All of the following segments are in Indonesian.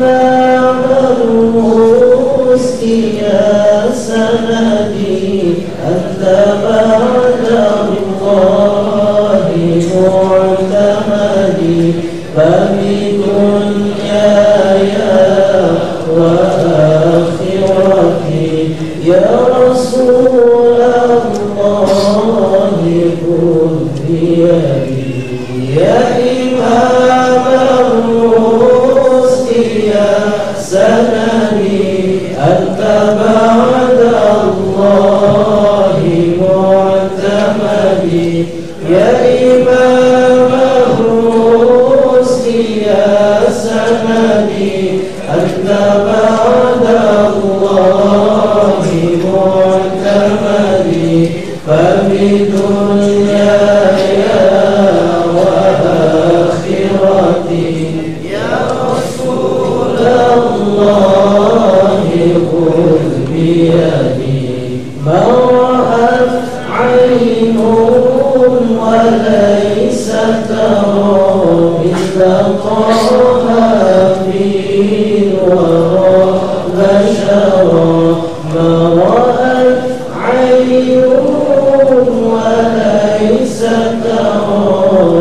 إمام الرسل يا سندي أنت بعد الله معتمدي فبدنياي وآخرتي يا رسول الله خذ بيدي يا إمام الرسل يا سندي أنت بعد الله معتمدي يا إمام الرسل يا سندي أنت بعد الله معتمدي فبدنياي وآخرتي يا رسول الله خذ بيدي ما رأت عين وليس ترى مثل طه في الورى بشرا ما رأت عين وليس ترى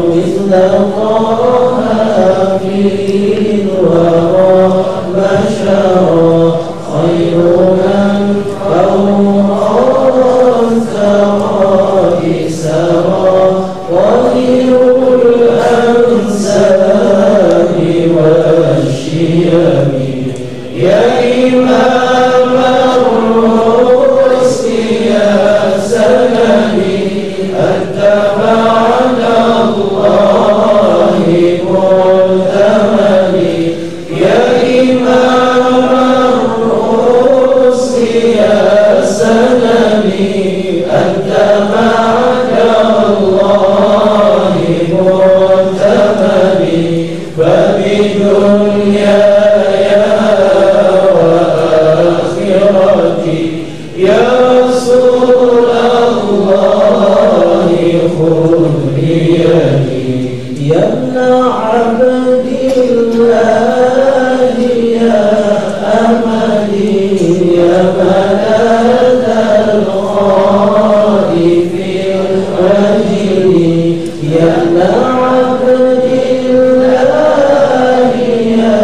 مثل طه في الورى بشرا خير من فوق الثرى سرى قدير الأنساب والشيم يا إمام الرسل يا سندي أنت بعد الله معتمدي يا إمام الرسل يا سندي أنت بعد الله معتمدي فبدنياي وآخرتي يا رسول الله خذ بيدي يا ابن عبد الله يا أملي يا ملاذ الخائف الرجل يا ابن عبد الله يا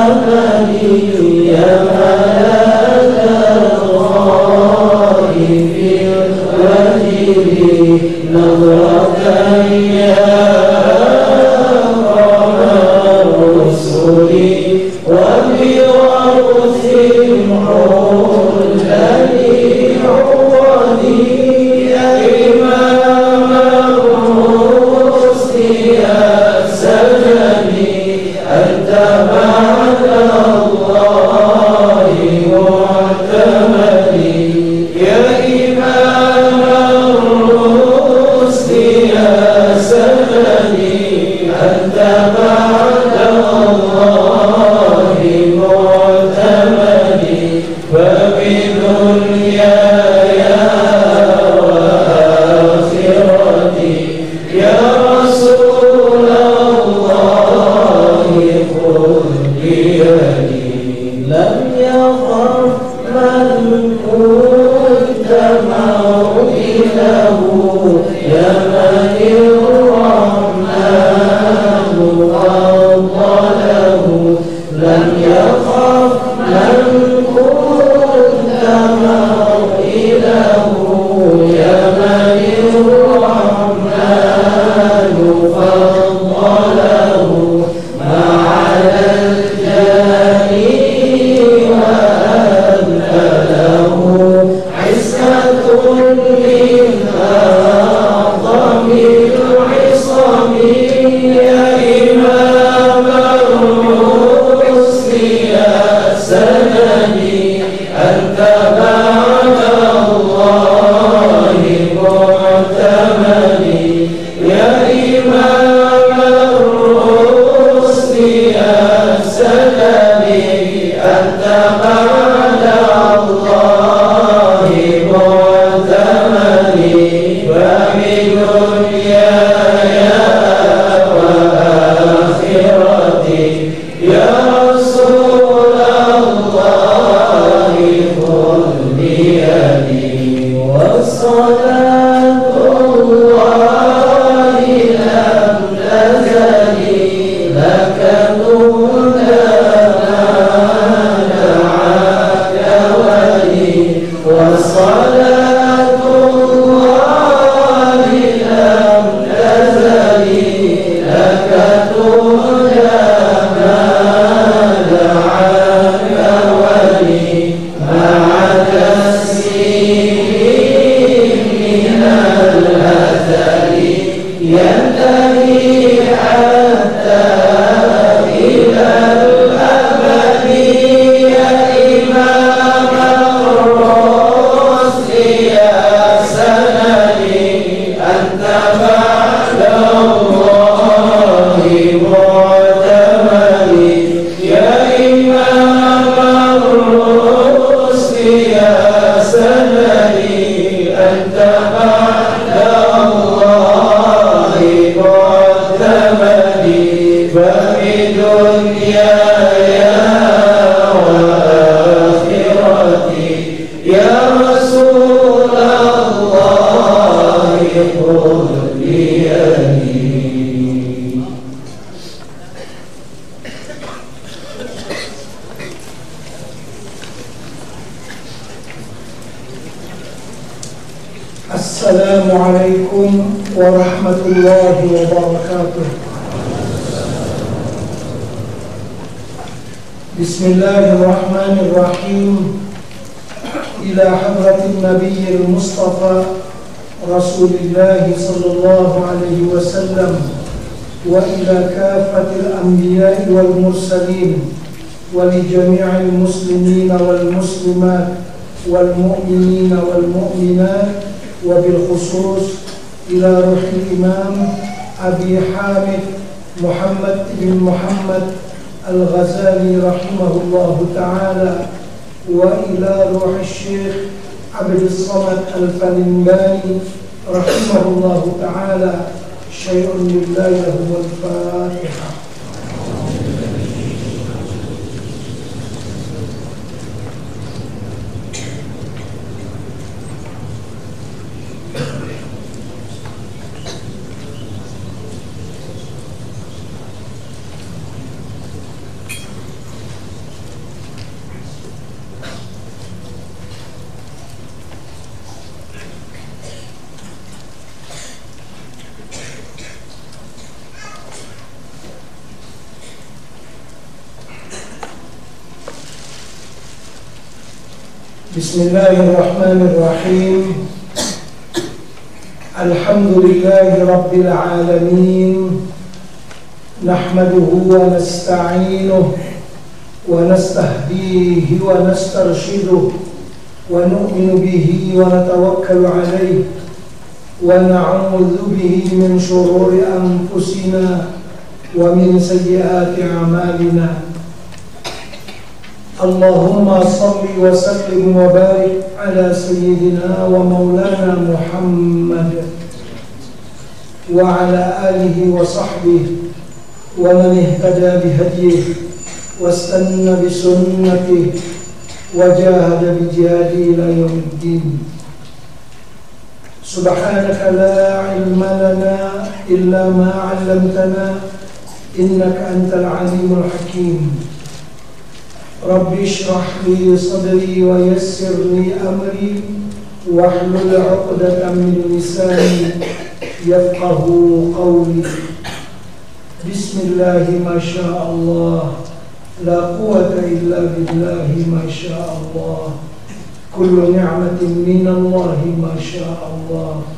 أملي يا ملاذ الخائف الرجل نظرة يا وبرأس حلني عوضي يا إمام الرسل يا سندي أنت بعد الله معتمدي يا إمام الرسل يا سندي أنت بعد الله معتمدي فبدنياي وآخرتي يا رسول الله خذ بيدي لم يخف من كنت موئله يا من الرحمن فضله لم يخف من كنت موئله يا من الرحمن فضله ما على الجاني وأن له عصمة من أعظم العصم يا إمام الرسل يا سندي أنت بعد الله معتمدي يا إمام الرسل يا سندي أنت بعد الله معتمدي فبدنياي warahmatullahi wabarakatuh. Bismillahirrahmanirrahim. Ila hadratin nabiyil mustafa Rasulillah sallallahu alaihi wasallam wa ila kafatil anbiya'i wal mursalin wa li jami'il muslimina wal muslimat wal mu'minina wal mu'minat wa bil khusus ila ruhil imam Abi Hamid Muhammad ibn Muhammad Al-Ghazali rahimahullahu ta'ala wa ila ruhil Syekh Abdul Samad Al-Falimbani rahimahullahu ta'ala. Syai'un lillahi wal Fatihah. Bismillahirrahmanirrahim. Alhamdulillahi rabbil alamin. Nahmaduhu wa nasta'inuhu wa nastahdihi wa nastarshiduhu wa nu'minu bihi wa natawakkalu alayhi wa na'udzu bihi min shururi anfusina wa min sayyiati a'malina. Allahumma salli wa sallim wa barik ala sayyidina wa maulana Muhammad wa ala alihi wa sahbihi wa man ihtada bihadyihi wa istanna bi sunnatihi wa jahada bi jihadihi ila yaumiddin. Subhanaka la ilma lana illa ma 'allamtana innaka antal alimul hakim. Rabbi shrah li sadri wa yassir li amri wahlul 'uqdatam min lisani yafqahu qawli. Bismillahi ma syaa Allah, la quwwata illa billahi ma syaa Allah. Kullu ni'matin min Allah ma syaa Allah.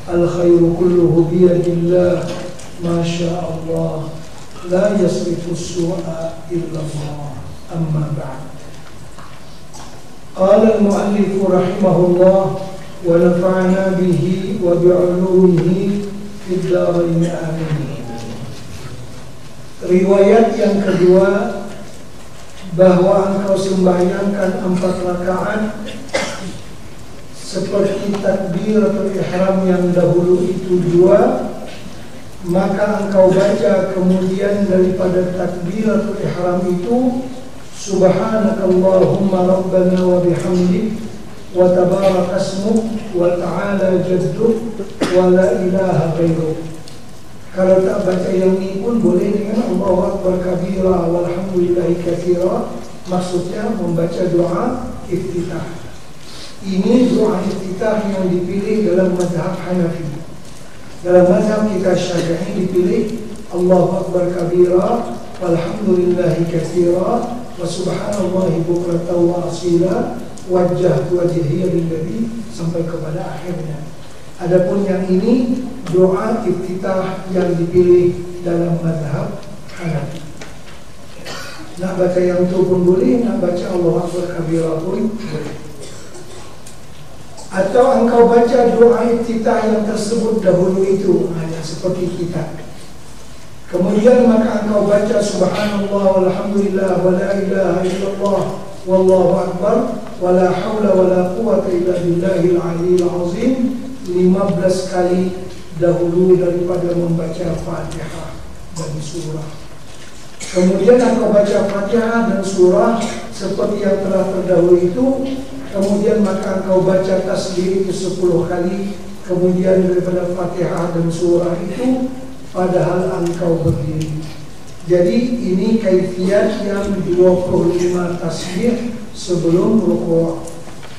Al khairu kulluhu bi yadillah ma syaa Allah. La yasrifu as-su'a illa Allah. Amma ba'd. Qala al-mu'allif rahimahullah wa nafa'ana bihi wa bi'ulumihi fid dharain amin. Riwayat yang kedua, bahwa engkau sembahyangkan 4 rakaat seperti takbiratul ihram yang dahulu itu 2, maka engkau baca kemudian daripada takbiratul ihram itu Subhanakallahumma rabbana wa bihamdik wa tabaraka asmuk wa ta'ala jadduk wa la ilaha ghairuk. Kalau tak baca yang ini pun boleh dengan Allahu akbar kabira walhamdulillahi katsira. Maksudnya membaca doa iftitah. Ini doa iftitah yang dipilih dalam mazhab Hanafi. Dalam mazhab kita Syafi'i dipilih Allahu akbar kabira walhamdulillahi katsira wa subhanallahi bukratan wa asila wajjahtu wajhiya lilladzi sampai kepada akhirnya. Adapun yang ini doa iftitah yang dipilih dalam mazhab Hanafi. Nak baca yang itu pun boleh, nak baca Allahu akbar kabira pun boleh. Atau engkau baca doa iftitah yang tersebut dahulu itu, hanya seperti kita. Kemudian maka engkau baca subhanallah walhamdulillah wa la ilaha illallah wallahu akbar wa la hawla wa la quwwata illa billahil aliyyil azim 15 kali dahulu daripada membaca Fatihah dan surah. Kemudian engkau baca Fatihah dan surah seperti yang telah terdahulu itu. Kemudian maka engkau baca tasbih itu 10 kali. Kemudian daripada Fatihah dan surah itu padahal engkau berdiri. Jadi ini kaifiat yang 25 tasbih sebelum rukuk.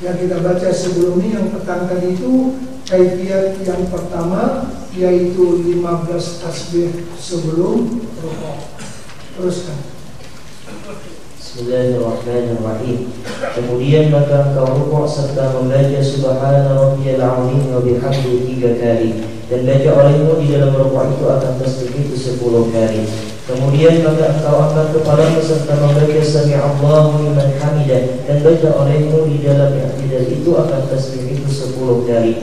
Yang kita baca sebelum ini yang petang tadi itu kaifiat yang pertama yaitu 15 tasbih sebelum rukuk. Teruskan. Bismillahirrahmanirrahim. Kemudian maka engkau rukuk serta membaca Subhana rabbiyal azim wa bihamdihi 3 kali, dan baca olehmu di dalam rukuk itu akan tasbih itu 10 kali. Kemudian maka engkau angkat kepalamu serta membaca Sami'allahu liman hamidah, dan baca olehmu di dalam i'tidal itu akan tasbih itu 10 kali.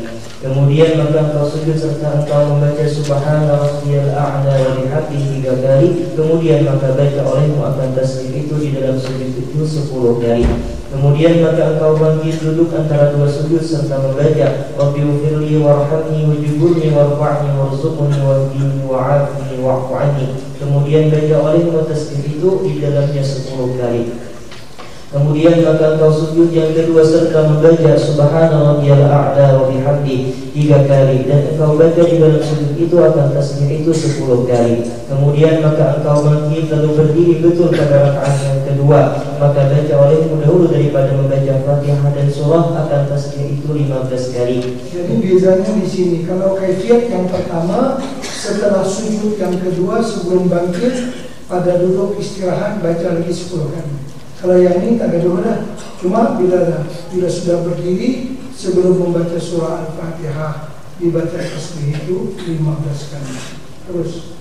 Kemudian maka engkau sujud serta engkau membaca Subhana rabbiyal a'la wa bihamdihi 3 kali. Kemudian maka baca olehmu akan tasbih itu di dalam sujud itu 10 kali. Kemudian maka engkau bangkit duduk antara dua sujud serta membaca Rabbighfirli warhamni wajburni warfa'ni warzuqni wahdini wa'afini wa'fu anni. Kemudian baca olehmu tasbih itu di dalamnya 10 kali. Kemudian maka engkau sujud yang kedua serta membaca Subhana rabbiyal a'la wa bihamdi 3 kali, dan engkau baca di dalam sujud itu akan tasbih itu 10 kali. Kemudian maka engkau bangkit lalu berdiri betul pada rakaat yang kedua, maka baca olehmu dahulu daripada membaca Fatihah dan surah akan tasbih itu 15 kali. Jadi bezanya di sini, kalau kaifiat yang pertama setelah sujud, yang kedua sebelum bangkit pada duduk istirahat baca lagi 10 kali. Kalau yang ini tak ada dua, cuma bila sudah berdiri sebelum membaca surah Al-Fatihah dibaca tasbih itu 15 kali. Terus.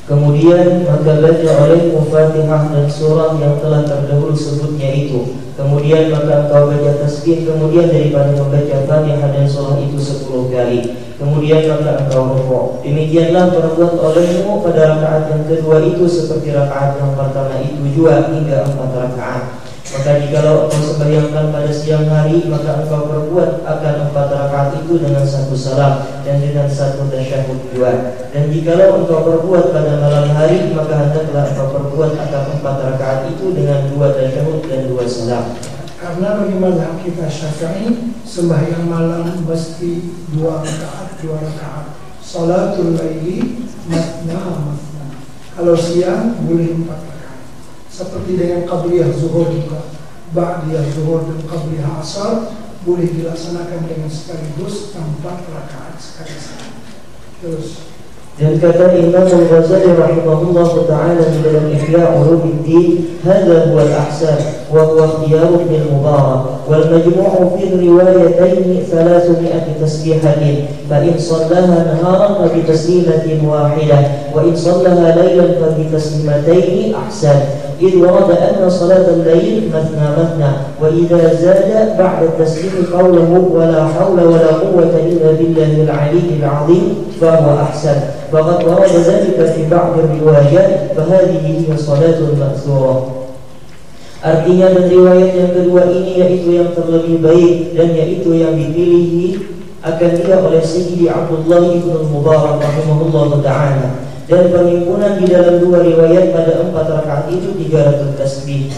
Kemudian maka baca olehmu Fatihah dan surah yang telah terdahulu sebutnya itu. Kemudian maka engkau baca tasbih kemudian daripada membaca Fatihah dan surah itu 10 kali. Kemudian maka engkau rukuk. Demikianlah perbuat olehmu pada rakaat yang kedua itu seperti rakaat yang pertama itu juga hingga 4 rakaat. Maka jikalau engkau sembahyangkan pada siang hari, maka engkau perbuat akan 4 rakaat itu dengan 1 salam dan dengan 1 tasyahud juga. Dan jikalau engkau perbuat pada malam hari, maka hendaklah engkau perbuat akan 4 rakaat itu dengan 2 tasyahud dan 2 salam. Karena bagi mazhab kita Syafi'i, sembahyang malam mesti 2 rakaat. Salatul laili matna. Kalau siang boleh 4 rakaat. Seperti dengan qabliyah zuhur juga, ba'diyah zuhur dan qabliyah asar boleh dilaksanakan dengan sekaligus 4 rakaat sekali. Terus. Dan kata Imam Al-Ghazali rahimahullah ta'ala di dalam Ihya Ulumuddin, hadza huwa al-ahsan wa huwa ikhtiyar Ibn Mubarak wal majmu'u fi riwayatayn 300 tasbihatin, fa in shallaha naharan fa bi taslimatin wahidah wa in shallaha laylan fa bi taslimatayn ahsan. إذ ورد أن صلاة الليل مثنى مثنى، وإذا زاد بعد التسليم قوله ولا حول ولا قوة إلا بالله العلي العظيم فهو أحسن، فقد ورد ذلك في بعض الروايات، فهذه هي صلاة المأثورة. Artinya dan riwayat yang kedua ini yaitu yang terlebih baik dan yaitu yang dipilih akan dia oleh Sayyidi Abdullah ibn Mubarak rahimahullah ta'ala. Dan penghimpunan di dalam 2 riwayat pada 4 rakaat itu 300 tasbih.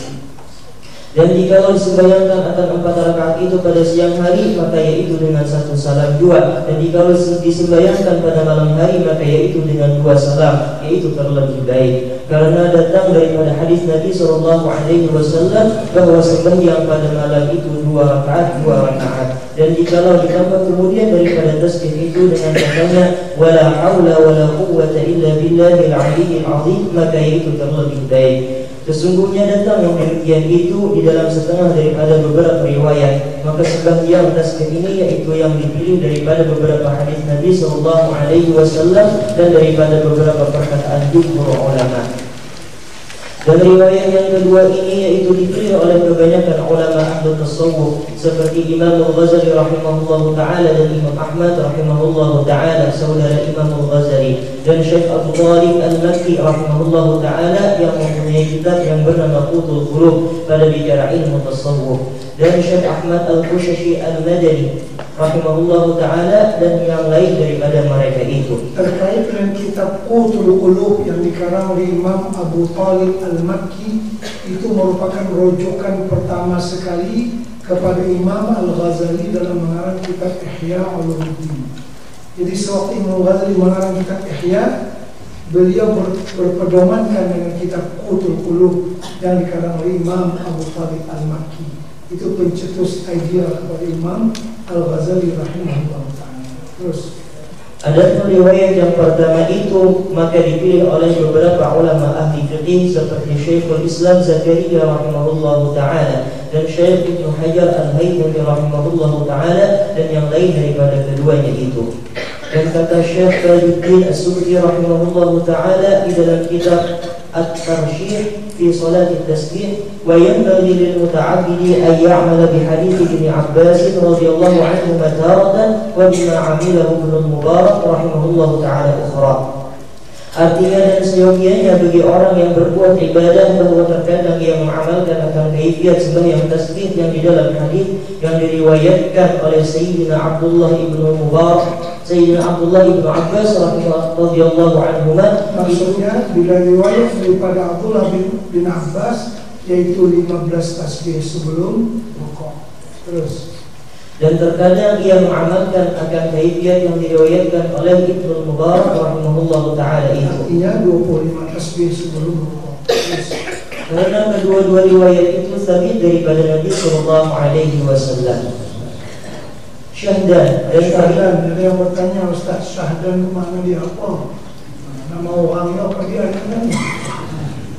Dan jikalau disembahyangkan akan 4 rakaat itu pada siang hari, maka yaitu dengan 1 salam juga. Dan jikalau disembahyangkan pada malam hari, maka yaitu dengan 2 salam, yaitu terlebih baik. Karena datang daripada hadis Nabi SAW bahwa sembahyang pada malam itu 2 rakaat. Dan jikalau ditambah kemudian daripada tasbih itu dengan katanya wala haula wala quwwata illa billahil aliyyil azim, maka itu terlebih baik. Sesungguhnya datang yang demikian itu di dalam setengah daripada beberapa riwayat. Maka sembahyang tasbih ini yaitu yang dipilih daripada beberapa hadis Nabi SAW dan daripada beberapa perkataan jumhur ulama. Dan riwayat yang kedua ini yaitu dipilih oleh kebanyakan ulama ahli tasawuf seperti Imam Al-Ghazali rahimahullah ta'ala dan Imam Ahmad rahimahullah ta'ala saudara Imam Al-Ghazali, dan Syekh Abu Talib Al-Makki rahimahullah ta'ala yang mempunyai kitab yang bernama Qutul Qulub pada bicara ilmu tasawuf, dan Syekh Ahmad Al-Qushashi Al-Madani rahimahullah ta'ala dan yang lain daripada mereka itu. Terkait dengan kitab Qutul Qulub yang dikarang oleh Imam Abu Talib Al-Makki, itu merupakan rujukan pertama sekali kepada Imam Al-Ghazali dalam mengarang kitab Ihya Ulumuddin. Jadi sewaktu Imam Al-Ghazali mengarang kitab Ihya, beliau berpedomankan dengan kitab Qutul Qulub yang dikarang oleh Imam Abu Talib Al-Makki. Itu pencetus idea kepada Imam Al-Ghazali rahimahullah ta'ala. Terus Adapun riwayat yang pertama itu maka dipilih oleh beberapa ulama ahli fiqih seperti Syekhul Islam Zakaria rahimahullahu taala dan Syekh Ibnu Hajar Al-Haythami rahimahullahu taala dan yang lain daripada keduanya itu. Dan kata Syekh Tajuddin As-Subki rahimahullahu taala di dalam kitab At-Tarshih fi Salat At-Tasbih, wa yanbaghi lil muta'abbidi an ya'mala bi hadits Ibn Abbas radhiyallahu anhu taratan wa bima 'amilahu Ibnu Mubarak rahimahullahu taala ukhra. Artinya dan seyogianya bagi orang yang berbuat ibadah bahwa terkadang ia mengamalkan akan kaifiat sembahyang tasbih yang di dalam hadis yang diriwayatkan oleh Sayyidina Abdullah ibnu Mubarak, Sayyidina Abdullah ibnu Abbas radhiyallahu anhuma. Maksudnya bila riwayat daripada Abdullah bin Abbas yaitu 15 tasbih sebelum rukuk. Terus dan terkadang ia mengamalkan akan kaifiat yang diriwayatkan oleh Ibnu Mubarak rahimahullahu taala itu. Artinya 25 tasbih sebelum rukuk. Karena kedua-dua riwayat itu sabit daripada Nabi sallallahu alaihi wasallam. Syahdan dan Syahdan, ada yang bertanya, Ustaz, Syahdan itu mana dia apa? Nama orangnya apa dia?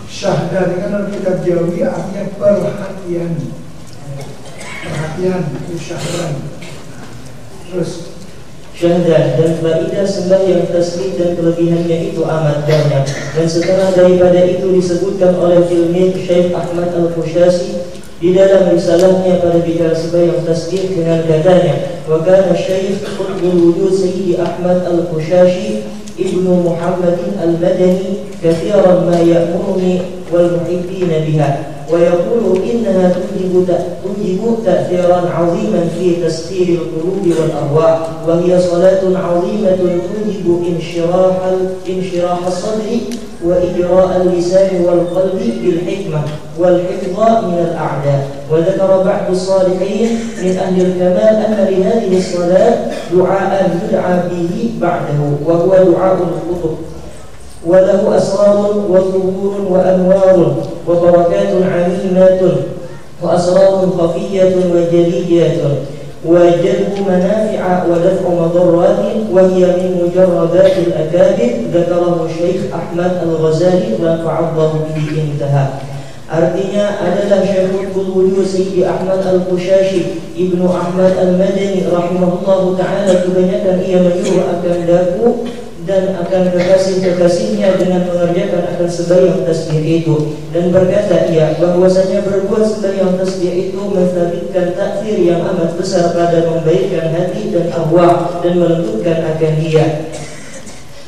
Syahdan kan dalam kitab Jawi artinya perhatian. Perhatian itu syahdan. Terus syahdan dan faidah sembahyang tasbih dan kelebihannya itu amat banyak. Dan setelah daripada itu disebutkan oleh tilmid Syekh Ahmad Al-Qushasi di dalam risalahnya pada bicara sembahyang tasbih dengan katanya, wa kana Syekh Qutbul Wujud Sayyidi Ahmad Al-Qushasi Ibnu Muhammadin Al-Madani kathiran ma ya'muruni wal muhibbina biha ويقول إنها تنجب تأثيرا عظيما في تسخير القلوب والأرواح وهي صلاة عظيمة تنجب انشراح الصدر وإجراء اللسان والقلب بالحكمة والحفظ من الأعداء. وذكر بعض الصالحين من أهل الكمال أن لهذه الصلاة دعاء يدعى به بعده وهو دعاء القطب وله أسرار وظهور وأنوار وبركات عميمات وأسرار خفية وجليات وجلب منافع ودفع مضرات وهي من مجربات الأكابر ذكره الشيخ أحمد الغزالي ونفع الله به انتهى. Artinya adalah Syekhul Wujud Sayyidi Ahmad Al-Qushasi Ibnu Ahmad Al-Madani rahimahullahu ta'ala kebanyakan ia menyuruh akan daku dan akan kekasih-kekasihnya dengan mengerjakan akan sembahyang tasbih itu, dan berkata ia bahwasanya berbuat sembahyang tasbih itu mensabitkan taksir yang amat besar pada membaikkan hati dan arwah dan melembutkan akan dia.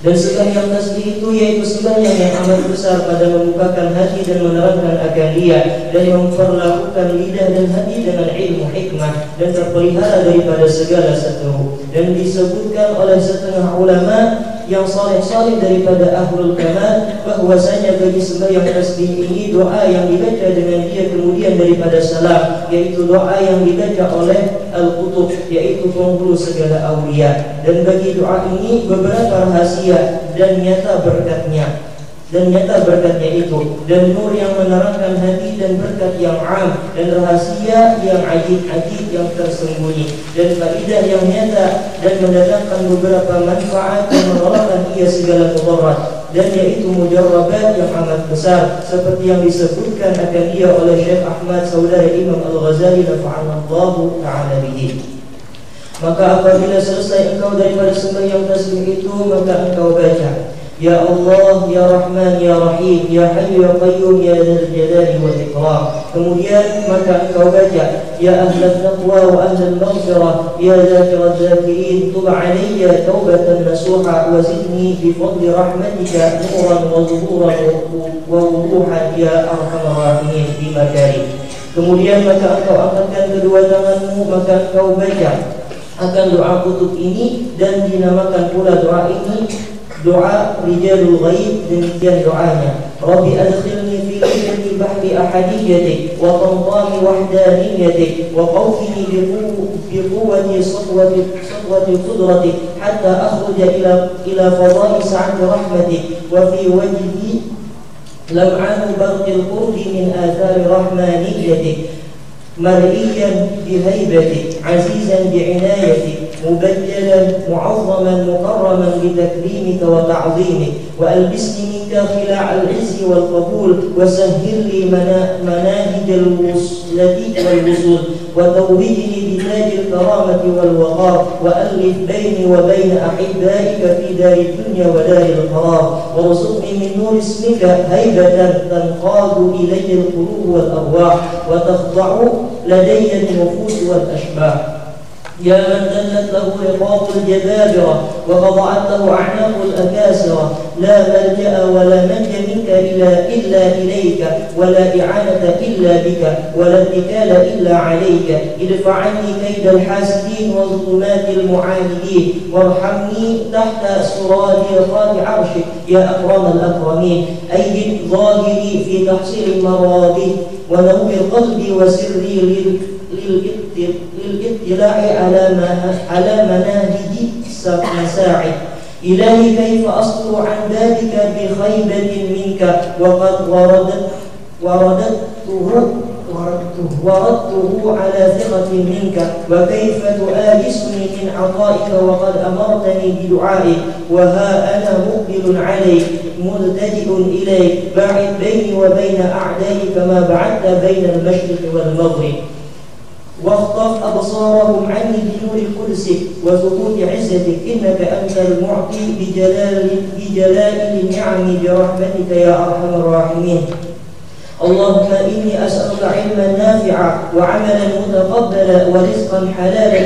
Dan sembahyang tasbih itu yaitu sembahyang yang amat besar pada membukakan hati dan menerangkan akan dia, dan memperlakukan lidah dan hati dengan ilmu hikmah dan terpelihara daripada segala seteru. Dan disebutkan oleh setengah ulama yang saleh-saleh daripada ahlul kamal bahwasanya bagi sembahyang tasbih ini doa yang dibaca dengan dia kemudian daripada salam, yaitu doa yang dibaca oleh al-qutub, yaitu penghulu segala aulia. Dan bagi doa ini beberapa rahasia dan nyata berkatnya itu, dan nur yang menerangkan hati dan berkat yang am, dan rahasia yang ajib-ajib yang tersembunyi, dan faidah yang nyata dan mendatangkan beberapa manfaat dan menolakkan ia segala mudarat, dan yaitu mujarrabat yang amat besar seperti yang disebutkan akan ia oleh Syekh Ahmad saudara Imam Al-Ghazali nafa'anallahu ta'ala bihi. Maka apabila selesai engkau daripada sembahyang tasbih itu, maka engkau baca Ya Allah, Ya Rahman, Ya Rahim, Ya Hayyu, Ya Qayyum, Ya Dzal Jalali wal Ikram. Kemudian maka engkau baca Ya Ahlan Taqwa wa Ahlan Maghfirah, Ya Dzakirad Dzakirin, Tub alayya taubatan nasuha wa zidni bi fadli rahmatika nuran wa zuhuran wa wuduhan Ya Arhamar Rahimin bi makari. Kemudian maka engkau angkatkan kedua tanganmu, maka engkau baca akan doa kutub ini, dan dinamakan pula doa ini doa rijalul ghaib. Demikian doanya, Rabbi adkhilni fi ilmi bahri ahadiyatik wa tanzami wahdaniyatik wa qawfini bi quwwati satwati qudratik hatta akhruja ila fadai sa'ati rahmatik wa fi wajhi lam'anu barqil qurbi min athari rahmaniyatik مرئيا بهيبتك عزيزا بعنايتك مبجلا معظما مكرما بتكريمك وتعظيمك، وألبسني منك خلاع العز والقبول، وسهل لي مناهج الوصلة والوصول، وتوهجني بتاج الكرامة والوقار، وألف بيني وبين أحبائك في دار الدنيا ودار القرار، وارزقني من نور اسمك هيبة تنقاد إلي القلوب والأرواح، وتخضع لدي النفوس والأشباح. يا من دلت له رقاب الجبابرة وخضعت له أعناق الأكاسرة، لا ملجأ ولا منجا منك إلا إليك، ولا إعانة إلا بك، ولا اتكال إلا عليك. ادفع عني كيد الحاسدين وظلمات المعاندين، وارحمني تحت سرادقات عرشك يا أكرم الأكرمين. أيد ظاهري في تحصيل مرادي، ونور قلبي وسري للاطلاع على مناهج مساعد. إلهي كيف أصدر عن بابك بخيبة منك، وقد وردته على ثقة منك، وكيف تؤانسني من عطائك وقد أمرتني بدعائك. وها أنا مقبل عليك ملتجئ إليك، باعد بيني وبين أعدائي كما بعدت بين المشرق والمغرب. واخطف أبصارهم عني بنور قدسك وثبوت عزتك، إنك أنت المعطي بجلال النعم برحمتك يا أرحم الراحمين. اللهم إني أسألك علما نافعا وعملا متقبلا ورزقا حلالا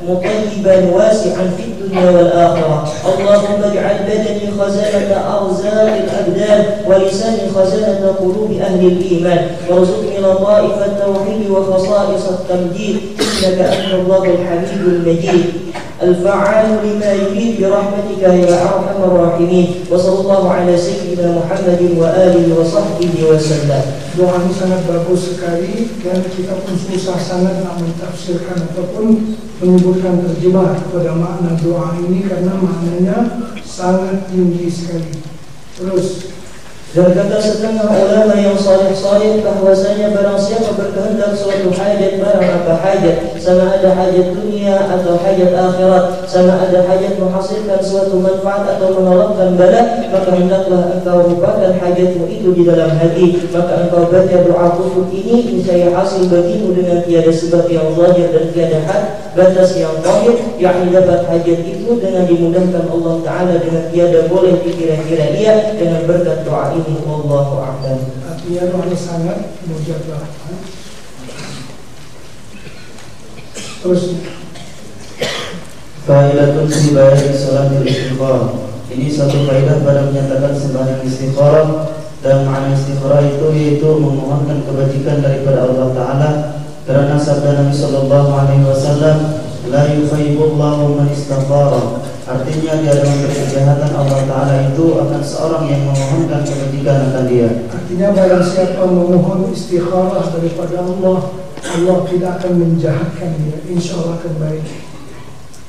مطيبا واسعا في الدنيا والآخرة. اللهم اجعل بدني خزانة أرزاق الأبدان، ولساني خزانة قلوب أهل الإيمان، وارزقني لطائف التوحيد وخصائص التمجيد، إنك أنت الله الحميد المجيد الفعال لما يريد برحمتك يا أرحم الراحمين. وصلى الله على سيدنا محمد وآله وصحبه وسلم. Doa ini sangat bagus sekali, dan kita pun susah sangat nak mentafsirkan ataupun menyebutkan terjemah kepada makna doa ini karena maknanya sangat tinggi sekali. Terus dan kata setengah ulama yang salih-salih bahwasanya barang siapa berkehendak suatu hajat, barang apa hajat, sama ada hajat dunia atau hajat akhirat, sama ada hajat menghasilkan suatu manfaat atau menolakkan bala, maka hendaklah engkau lupakan hajatmu itu di dalam hati, maka engkau baca doa kufur ini, niscaya hasil bagimu dengan tiada sebab yang zahir dan tiada had batas yang zahir, yakni dapat hajat itu dengan dimudahkan Allah Ta'ala, dengan tiada boleh dikira-kira ia dengan berkat doa ini. Wallahu a'lam. Artinya doa ini sangat mujabah. Terus Fa'ilatun fi bayani salatil istikharah. Ini satu faedah pada menyatakan sembahyang istikharah, dan makna istikharah itu yaitu memohonkan kebajikan daripada Allah Ta'ala, karena sabda Nabi Sallallahu Alaihi Wasallam, la yufaibullahu man istakhara. Artinya di dalam kejahatan Allah Ta'ala itu akan seorang yang memohonkan kebajikan akan dia. Artinya barang siapa memohon istikharah daripada Allah, Allah tidak akan menjahatkan dia, insya Allah akan baik.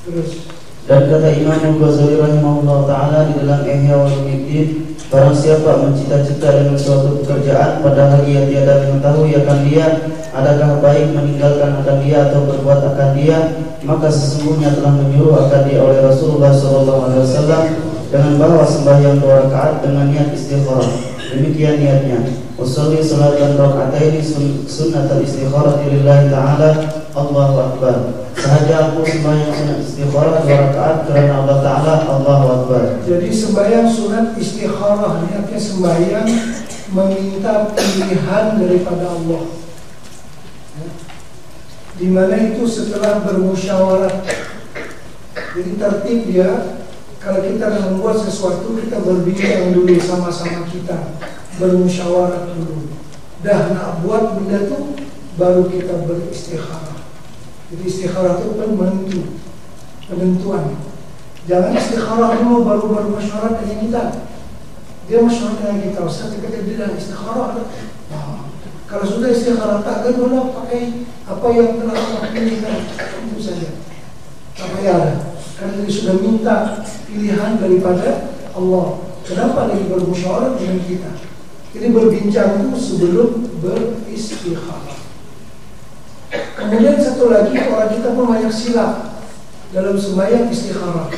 Terus dan kata Imam Al-Ghazali rahimahullah ta'ala di dalam Ihya Ulumuddin, barang siapa mencita-cita dengan suatu pekerjaan padahal ia tiada mengetahui akan dia, adakah baik meninggalkan akan dia atau berbuat akan dia, maka sesungguhnya telah menyuruh akan dia oleh Rasulullah SAW dengan bahwa sembahyang 2 rakaat dengan niat istikharah. Demikian niatnya, usolli salatan raka'ataini sunnatul istikharah lillahi ta'ala, Allahu Akbar. Sahaja aku sembahyang sunat istikharah 2 rakaat kerana Allah Ta'ala, Allahu Akbar. Jadi sembahyang sunat istikharah niatnya sembahyang meminta pilihan daripada Allah, di mana itu setelah bermusyawarah. Jadi tertib dia, kalau kita membuat sesuatu kita berbincang dulu sama-sama, kita bermusyawarah dulu. Dah nak buat benda tu baru kita beristikharah. Jadi istikharah itu penentuan. Jangan istikharah dulu baru bermusyawarah dengan kita. Dia musyawarah dengan kita, Ustaz kata dia dah istikharah. Kalau sudah istikharah tak gaduh pakai apa yang telah Allah pilihkan, itu saja. Tak payah ada. Karena dia sudah minta pilihan daripada Allah. Kenapa dia bermusyawarah dengan kita? Jadi berbincang itu sebelum beristikharah. Kemudian satu lagi, orang kita pun banyak silap. dalam sembahyang istikharah.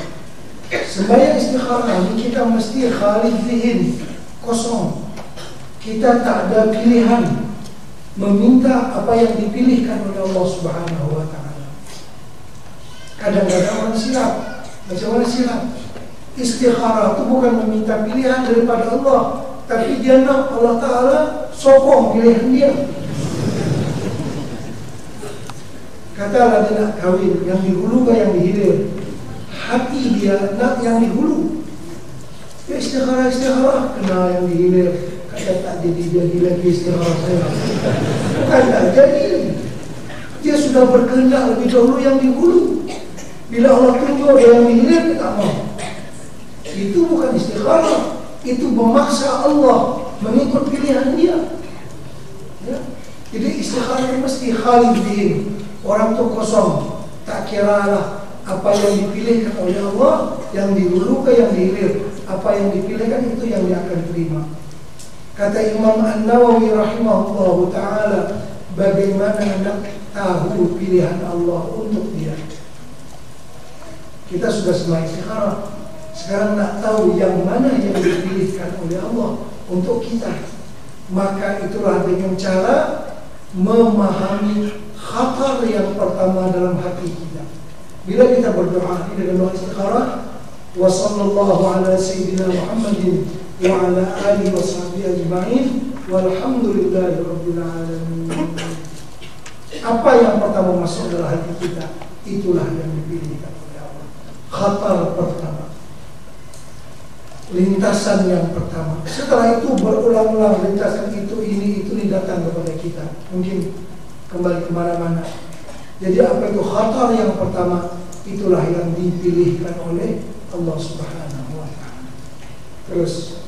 Sembahyang istikharah ini kita mesti khalid fihin, kosong. Kita tak ada pilihan meminta apa yang dipilihkan oleh Allah Subhanahu wa ta'ala. Kadang-kadang orang silap. Macam mana silap? Istikharah itu bukan meminta pilihan daripada Allah, tapi dia nak Allah Ta'ala sokong pilihan dia. Katalah dia nak kahwin, yang di hulu ke yang di hilir? Hati dia nak yang di hulu. Ya istikharah, kena yang di hilir. Kata tak jadi lagi istikharah saya. Bukan tak jadi. Dia sudah berkehendak lebih dahulu yang di hulu. Bila Allah tunjuk dia yang di hilir, dia tak mau. Itu bukan istikharah. Itu memaksa Allah mengikut pilihan dia. Ya. Jadi istikharah mesti khalid fihin. Orang tu kosong, tak kiralah apa yang dipilihkan oleh Allah, yang dihulu ke yang dihilir. Apa yang dipilihkan itu yang dia akan terima. Kata Imam An-Nawawi rahimahullah ta'ala, bagaimana nak tahu pilihan Allah untuk dia. Kita sudah semai istikharah, sekarang nak tahu yang mana yang dipilihkan oleh Allah untuk kita. Maka itulah dengan cara memahami khatar yang pertama dalam hati kita. Bila kita berdoa dengan doa istikharah, wa sallallahu ala sayyidina Muhammadin wa ala alihi wa sahbihi ajma'in walhamdulillahi rabbil alamin. Apa yang pertama masuk dalam hati kita, itulah yang dipilihkan oleh Allah. Khatar pertama, lintasan yang pertama. Setelah itu berulang-ulang lintasan itu, ini datang kepada kita. Mungkin kembali kemana-mana. Jadi apa itu khatar yang pertama, itulah yang dipilihkan oleh Allah Subhanahu wa ta'ala. Terus,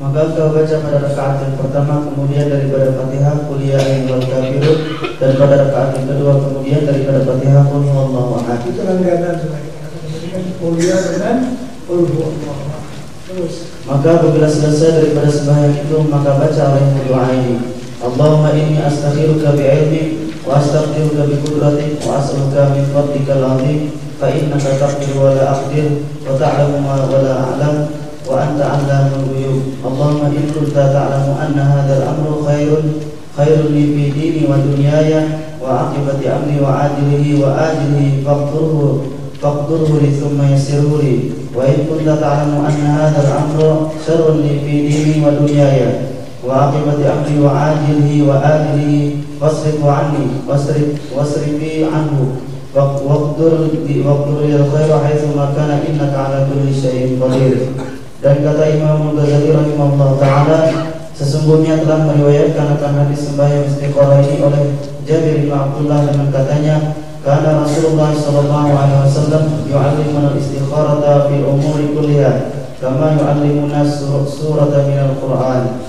maka kau baca pada rakaat yang pertama, kemudian daripada Fatihah Qul ya ayyuhal kafirun, dan pada rakaat yang kedua kemudian daripada Fatihah Qul huwallahu ahad. Itu langganan dengan Qul ya dengan Qul huwallahu ahad. Terus, maka apabila selesai daripada sembahyang itu, maka baca oleh doa ini. Allahumma inni astakhiruka bi'ilmi wa astaghfiruka bi qudratik wa as'aluka min fadlikal 'azim fa innaka taqdiru wa la aqdir wa ta'lamu ma wa la a'lam wa anta 'allamul ghuyub. Allahumma in kunta ta'lamu anna hadzal amru khairun li fi dini wa dunyaya wa 'aqibati amri wa ajilihi wa ajilihi faqdurhu li thumma yassirhu li wa in kunta ta'lamu anna hadzal amru syarrun li fi dini wa dunyaya wa aqibati amri wa ajilihi wa ajilihi wasrifhu anni wasrifi anhu waqdur lil khairi haitsu ma kana innaka ala kulli syai'in qadir. Dan kata Imam Ghazali rahimahullah ta'ala, sesungguhnya telah meriwayatkan akan hadis sembahyang istikharah ini oleh Jabir bin Abdullah dengan katanya, karena Rasulullah sallallahu alaihi wasallam yu'allimuna al-istikharata fi umuri kulliha kama yu'allimuna surata minal Qur'an.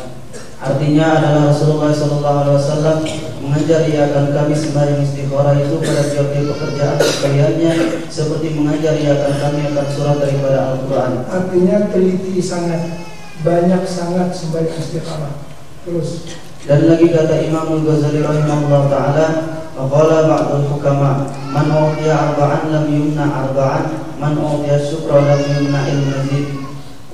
Artinya adalah Rasulullah SAW mengajari akan kami sembahyang istikharah itu pada tiap-tiap pekerjaan sekaliannya, seperti mengajari akan kami akan surat daripada Al-Quran. Artinya teliti sangat, banyak sangat sembahyang istikharah. Terus, dan lagi kata Imam Ghazali rahimahullah ta'ala, qala ba'dul hukama man utiya arba'an lam yumna arba'an, man utiya syukra lam yumna il-mazid,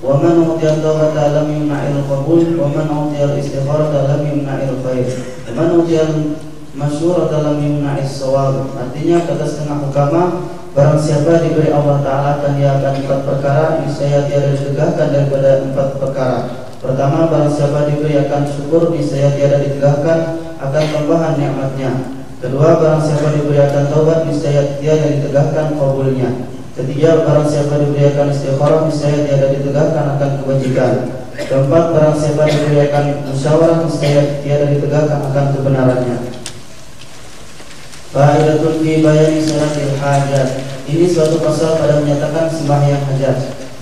wa man utiya tawbata lam yumna'il qabul, wa man utiya al-istikharata lam yumna'il khair, wa man utiya al-masyurata lam yumna'is shawab. Artinya kata setengah hukama, barang siapa diberi Allah Ta'ala akan dia akan 4 perkara, niscaya tiada ditegahkan daripada 4 perkara. Pertama, barang siapa diberi akan syukur, niscaya tiada ditegahkan akan tambahan nikmatnya. Kedua, barang siapa diberi akan taubat, niscaya tiada ditegahkan qabulnya. Ketiga, barang siapa diberi akan istikharah, niscaya tiada ditegakkan akan kebajikan. Keempat, barang siapa diberi akan musyawarah, niscaya tiada ditegakkan akan kebenarannya. Fa'idatun fi bayani salatil hajat. Ini suatu pasal pada menyatakan sembahyang hajat.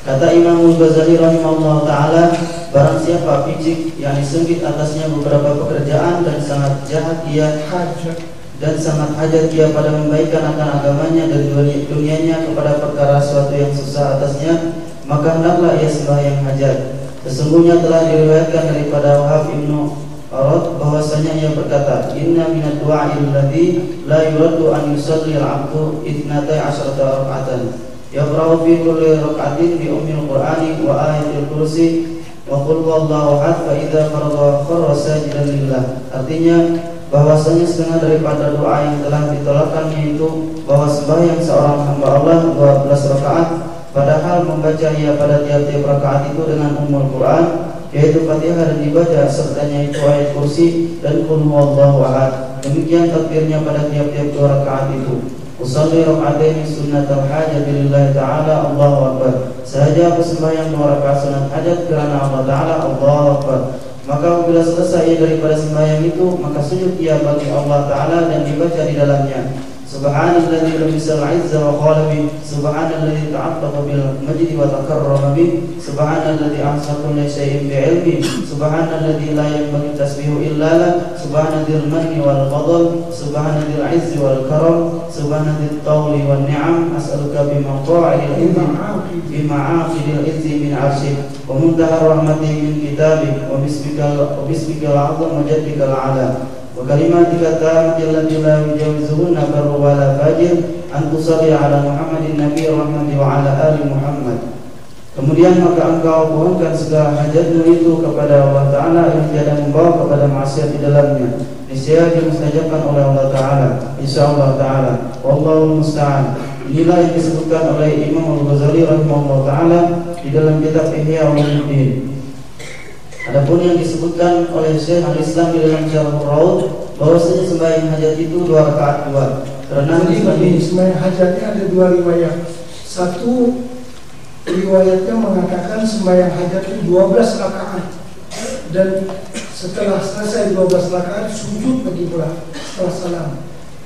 Kata Imam Ghazali rahimahullah ta'ala, barang siapa picik yang sempit atasnya beberapa pekerjaan dan sangat jahat ia dan sangat hajat dia pada membaikkan akan agamanya dan dunianya kepada perkara suatu yang susah atasnya, maka hendaklah ia sembahyang hajat. Sesungguhnya telah diriwayatkan daripada Arad bahwasanya ia berkata, inna minad du'a'il ladzi la yuraddu an yusalli al-'abdu 12 rak'atan yaqra'u fi kulli rak'atin bi ummil qur'ani wa ayatil kursi wa qul huwallahu ahad fa idza faragha kharra sajidan lillah. Artinya bahwasanya setengah daripada doa yang telah ditolakkannya itu bahwa sembahyang seorang hamba Allah 12 rakaat, padahal membaca ia pada tiap-tiap rakaat itu dengan ummul Quran, yaitu Fatihah dan dibaca sertanya itu ayat kursi dan qul huwallahu ahad. Demikian takbirnya pada tiap-tiap 2 rakaat itu. Usalli raka'ataini sunnatal hajat lillahi ta'ala, Allahu akbar. Sahaja aku sembahyang 2 rakaat sunat hajat karena Allah Ta'ala, Allahu akbar. Maka apabila selesai daripada sembahyang itu, maka sujud ia bagi Allah Ta'ala dan dibaca di dalamnya, Subhanalladzi lam yusal 'izza wa qala bi Subhanalladzi ta'attaqa bil majdi wa takarrama bi Subhanalladzi ahsana kulli shay'in bi 'ilmi Subhanalladzi la yanbaghi tasbihu illa la Subhanadzil manni wal fadl Subhanadzil 'izzi wal karam Subhanadzil tawli wan ni'am as'aluka bi maqa'idil izzi bi ma'aqidil izzi min 'arsyik wa muntaha rahmati min kitabik wa bismikal 'azam wa jaddikal 'ala wa kalimatika tammati allati la yujawizuhunna barru wa la fajir an tusalli ala Muhammadin nabiy rahmati wa ala ali Muhammad. Kemudian maka engkau mohonkan segala hajatmu itu kepada Allah Ta'ala yang tiada membawa kepada maksiat di dalamnya. Niscaya dimustajabkan oleh Allah Ta'ala, insyaallah Ta'ala. Wallahul musta'an. Inilah yang disebutkan oleh Imam Al-Ghazali rahimahullah Ta'ala di dalam kitab Ihya Ulumuddin. Adapun yang disebutkan oleh Syekh Al-Islam di dalam Syarhul Raud, bahwasanya sembahyang hajat itu 2 rakaat 2. Karena di sembahyang hajatnya ada 2 riwayat. Satu riwayatnya mengatakan sembahyang hajat itu 12 rakaat dan setelah selesai 12 rakaat sujud bagi pula setelah salam.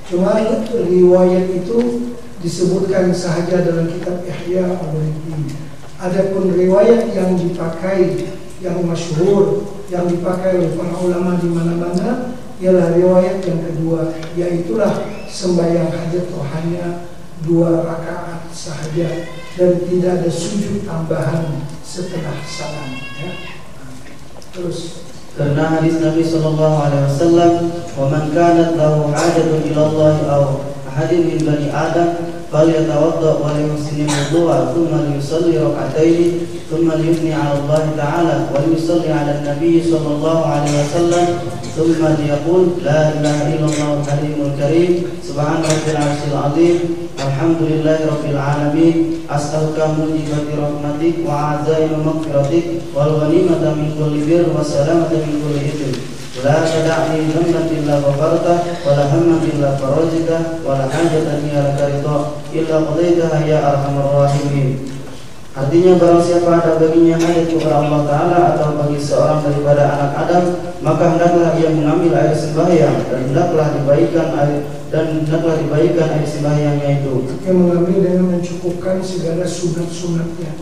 Cuma riwayat itu disebutkan sahaja dalam kitab Ihya Ulumuddin. Adapun riwayat yang dipakai, yang masyhur, yang dipakai oleh para ulama di mana-mana ialah riwayat yang kedua, yaitulah sembahyang hajat hanya 2 rakaat sahaja dan tidak ada sujud tambahan setelah salam. Ya. Terus karena hadis Nabi sallallahu alaihi wasallam, "Wa man kanat lahu hajatun ila Allah aw ahadin min bani Adam falyatawadda wa liyusalli wudu'a thumma liyusalli rak'atayn thumma liyuthni 'ala Allah ta'ala wa liyusalli 'ala an-nabiy sallallahu alaihi wasallam thumma liyaqul la ilaha illallah al-halimul karim subhana rabbil 'arsyil 'azim alhamdulillahi rabbil 'alamin as'aluka mujibati rahmatik wa 'azaima maghfiratik wal ghanimata min kulli birr wa salamata min kulli ithmin la tada'ni dhanban illa ghafartah wa la hamman illa farajtah wa la hajatan hiya laka ridha illa qadaitaha ya arhamar rahimin." Artinya barang siapa ada baginya hajat kepada Allah Ta'ala atau bagi seorang daripada anak Adam, maka hendaklah ia mengambil air sembahyang dan hendaklah dibaikan air sembahyangnya itu. Yang mengambil dengan mencukupkan segala sunat-sunatnya.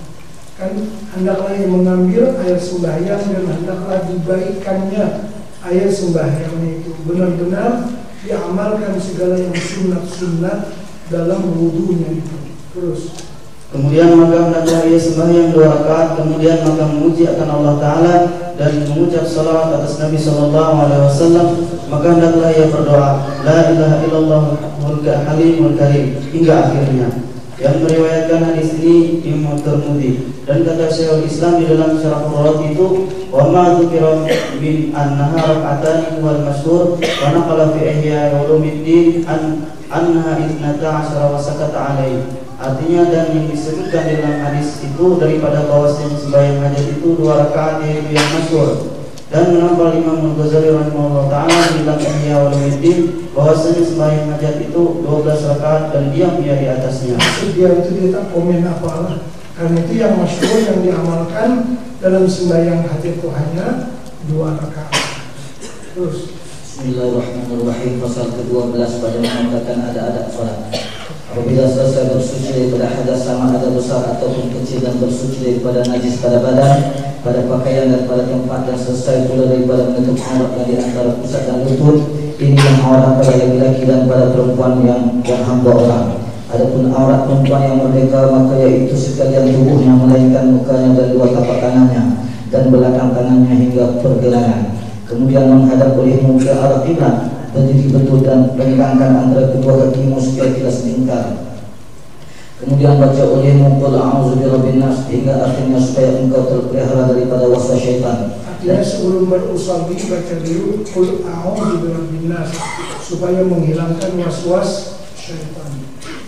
Kan hendaklah ia mengambil air sembahyang dan hendaklah dibaikannya air sembahyangnya itu. Benar-benar diamalkan segala yang sunat-sunat dalam wudunya itu. Terus kemudian maka hendaklah ia sembahyang 2 rakaat, kemudian maka memuji akan Allah Ta'ala dan mengucap salawat atas Nabi sallallahu alaihi wasallam, maka hendaklah ia berdoa la ilaha illallah al-halimul karim hingga akhirnya. Yang meriwayatkan hadis ini Imam Tirmidzi, dan kata Syekhul Islam di dalam Syarhul Raud itu, wa ma dzukira min an-nahar rak'atan wal masyhur wa naqala fi Ihya Ulumuddin annaha 12 wa sakata alaihi. Artinya, dan yang disebutkan dalam hadis itu daripada bahwasanya sembahyang hajat itu 2 rakaat yaitu yang masyhur, dan menambah Imam Al-Ghazali rahimahullah ta'ala di dalam Ihya Ulumuddin bahwasanya sembahyang hajat itu 12 rakaat dan diam ia di atasnya. Dia itu tidak komen apalah, karena itu yang masyhur yang diamalkan dalam sembahyang hajat itu hanya 2 rakaat. Terus Bismillahirrahmanirrahim. Pasal ke-12 pada mengatakan ada adab salat. Apabila selesai bersuci daripada hadas sama ada besar ataupun kecil dan bersuci daripada najis pada badan, pada pakaian dan pada tempat, dan selesai pula daripada menutup aurat di antara pusat dan lutut, ini yang aurat pada laki-laki dan pada perempuan yang hamba orang. Adapun aurat perempuan yang merdeka, maka yaitu sekalian tubuhnya melainkan mukanya dan 2 tapak tangannya dan belakang tangannya hingga pergelangan. kemudian menghadap olehmu ke arah kiblat, berdiri betul dan bentangkan antara kedua kakimu sekira-kira selingkar. Kemudian baca olehmu qul a'udzu birabbin nas hingga akhirnya supaya engkau terpelihara daripada waswas syaitan. Artinya sebelum berusabi baca dulu qul a'udzu birabbin nas supaya menghilangkan waswas syaitan.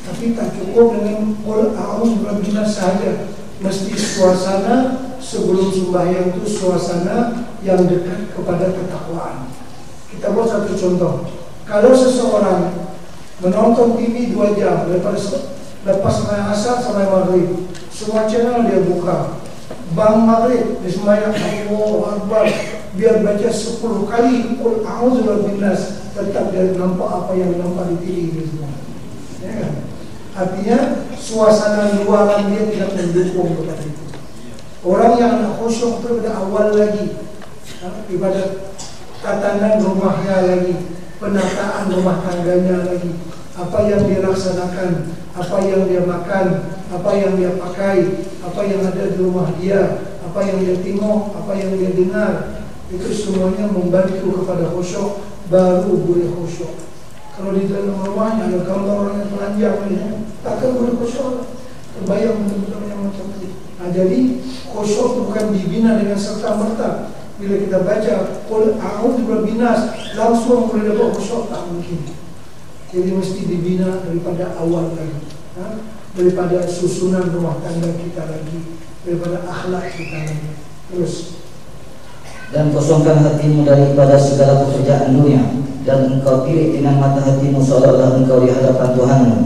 Tapi tak cukup dengan qul a'udzu birabbin nas saja. Mesti suasana sebelum sembahyang itu suasana yang dekat kepada ketakwaan. Kita buat satu contoh. Kalau seseorang menonton TV 2 jam lepas sembahyang asar sampai maghrib, semua channel dia buka. Bang maghrib di sembahyang Allahu Akbar, biar baca 10 kali qul a'udzu birabbin nas, tetap dia nampak apa yang nampak di TV itu semua. Ya kan? Artinya suasana luaran dia tidak mendukung kepada itu. Orang yang nak khusyuk itu pada awal lagi, ibadat tatanan rumahnya lagi, penataan rumah tangganya lagi, apa yang dia laksanakan, apa yang dia makan, apa yang dia pakai, apa yang ada di rumah dia, apa yang dia tengok, apa yang dia dengar, itu semuanya membantu kepada khusyuk, baru boleh khusyuk. Kalau di dalam rumahnya ada gambar orang yang telanjang ini, takkan boleh khusyuk. Terbayang benar-benar yang macam itu. Nah, jadi khusyuk itu bukan dibina dengan serta-merta. Bila kita baca qul a'udzu birabbin nas, langsung boleh dapat khusyuk, tak mungkin. Jadi mesti dibina daripada awal lagi, daripada susunan rumah tangga kita lagi, daripada akhlak kita lagi. Terus, dan kosongkan hatimu daripada segala pekerjaan dunia, dan engkau pilih dengan mata hatimu seolah-olah engkau di hadapan Tuhanmu,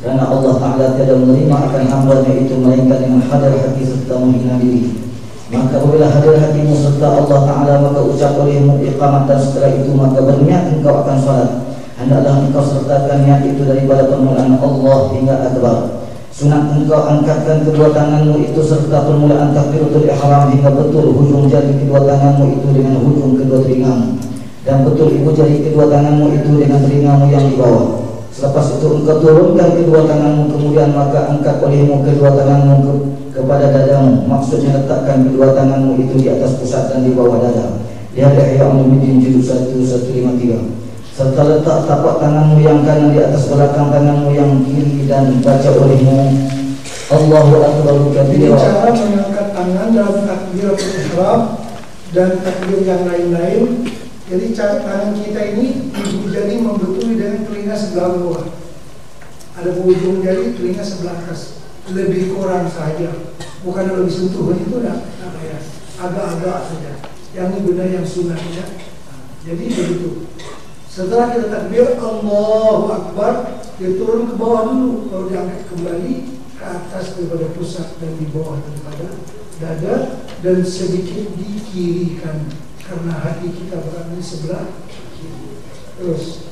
karena Allah Ta'ala tidak menerima akan hamba-Nya itu melainkan dengan hadir hati serta menghina diri. Maka apabila hadir hatimu serta Allah Ta'ala, maka ucap olehmu iqamat, dan setelah itu maka berniat engkau akan salat. Hendaklah engkau sertakan niat itu daripada permulaan Allah hingga akbar. Sunat engkau angkatkan kedua tanganmu itu serta permulaan takbiratul ihram hingga betul hujung jari kedua tanganmu itu dengan hujung kedua telingamu, dan betul ibu jari kedua tanganmu itu dengan telingamu yang di bawah. Selepas itu engkau turunkan kedua tanganmu, kemudian maka angkat olehmu kedua tanganmu kepada dadamu. Maksudnya letakkan kedua tanganmu itu di atas pusat dan di bawah dada. Lihat Ihya Ulumuddin juzuk 153. Serta letak tapak tanganmu yang kanan di atas belakang tanganmu yang kiri, dan baca olehmu Allahu Akbar kabira. Cara mengangkat tangan dalam takbiratul ihram dan takbir yang lain-lain. Jadi cara tangan kita ini ujung jari membetuli dengan telinga sebelah bawah. Ada ujung jari telinga sebelah atas. Lebih kurang saja. Bukan lebih sentuh itu dah. Agak-agak saja. Yang ini benar yang sunnahnya. Jadi begitu. Setelah kita takbir Allahu Akbar, dia turun ke bawah dulu. Kalau diangkat kembali ke atas daripada pusat dan di bawah daripada dada, dan sedikit dikirikan karena hati kita berada di sebelah kiri. Terus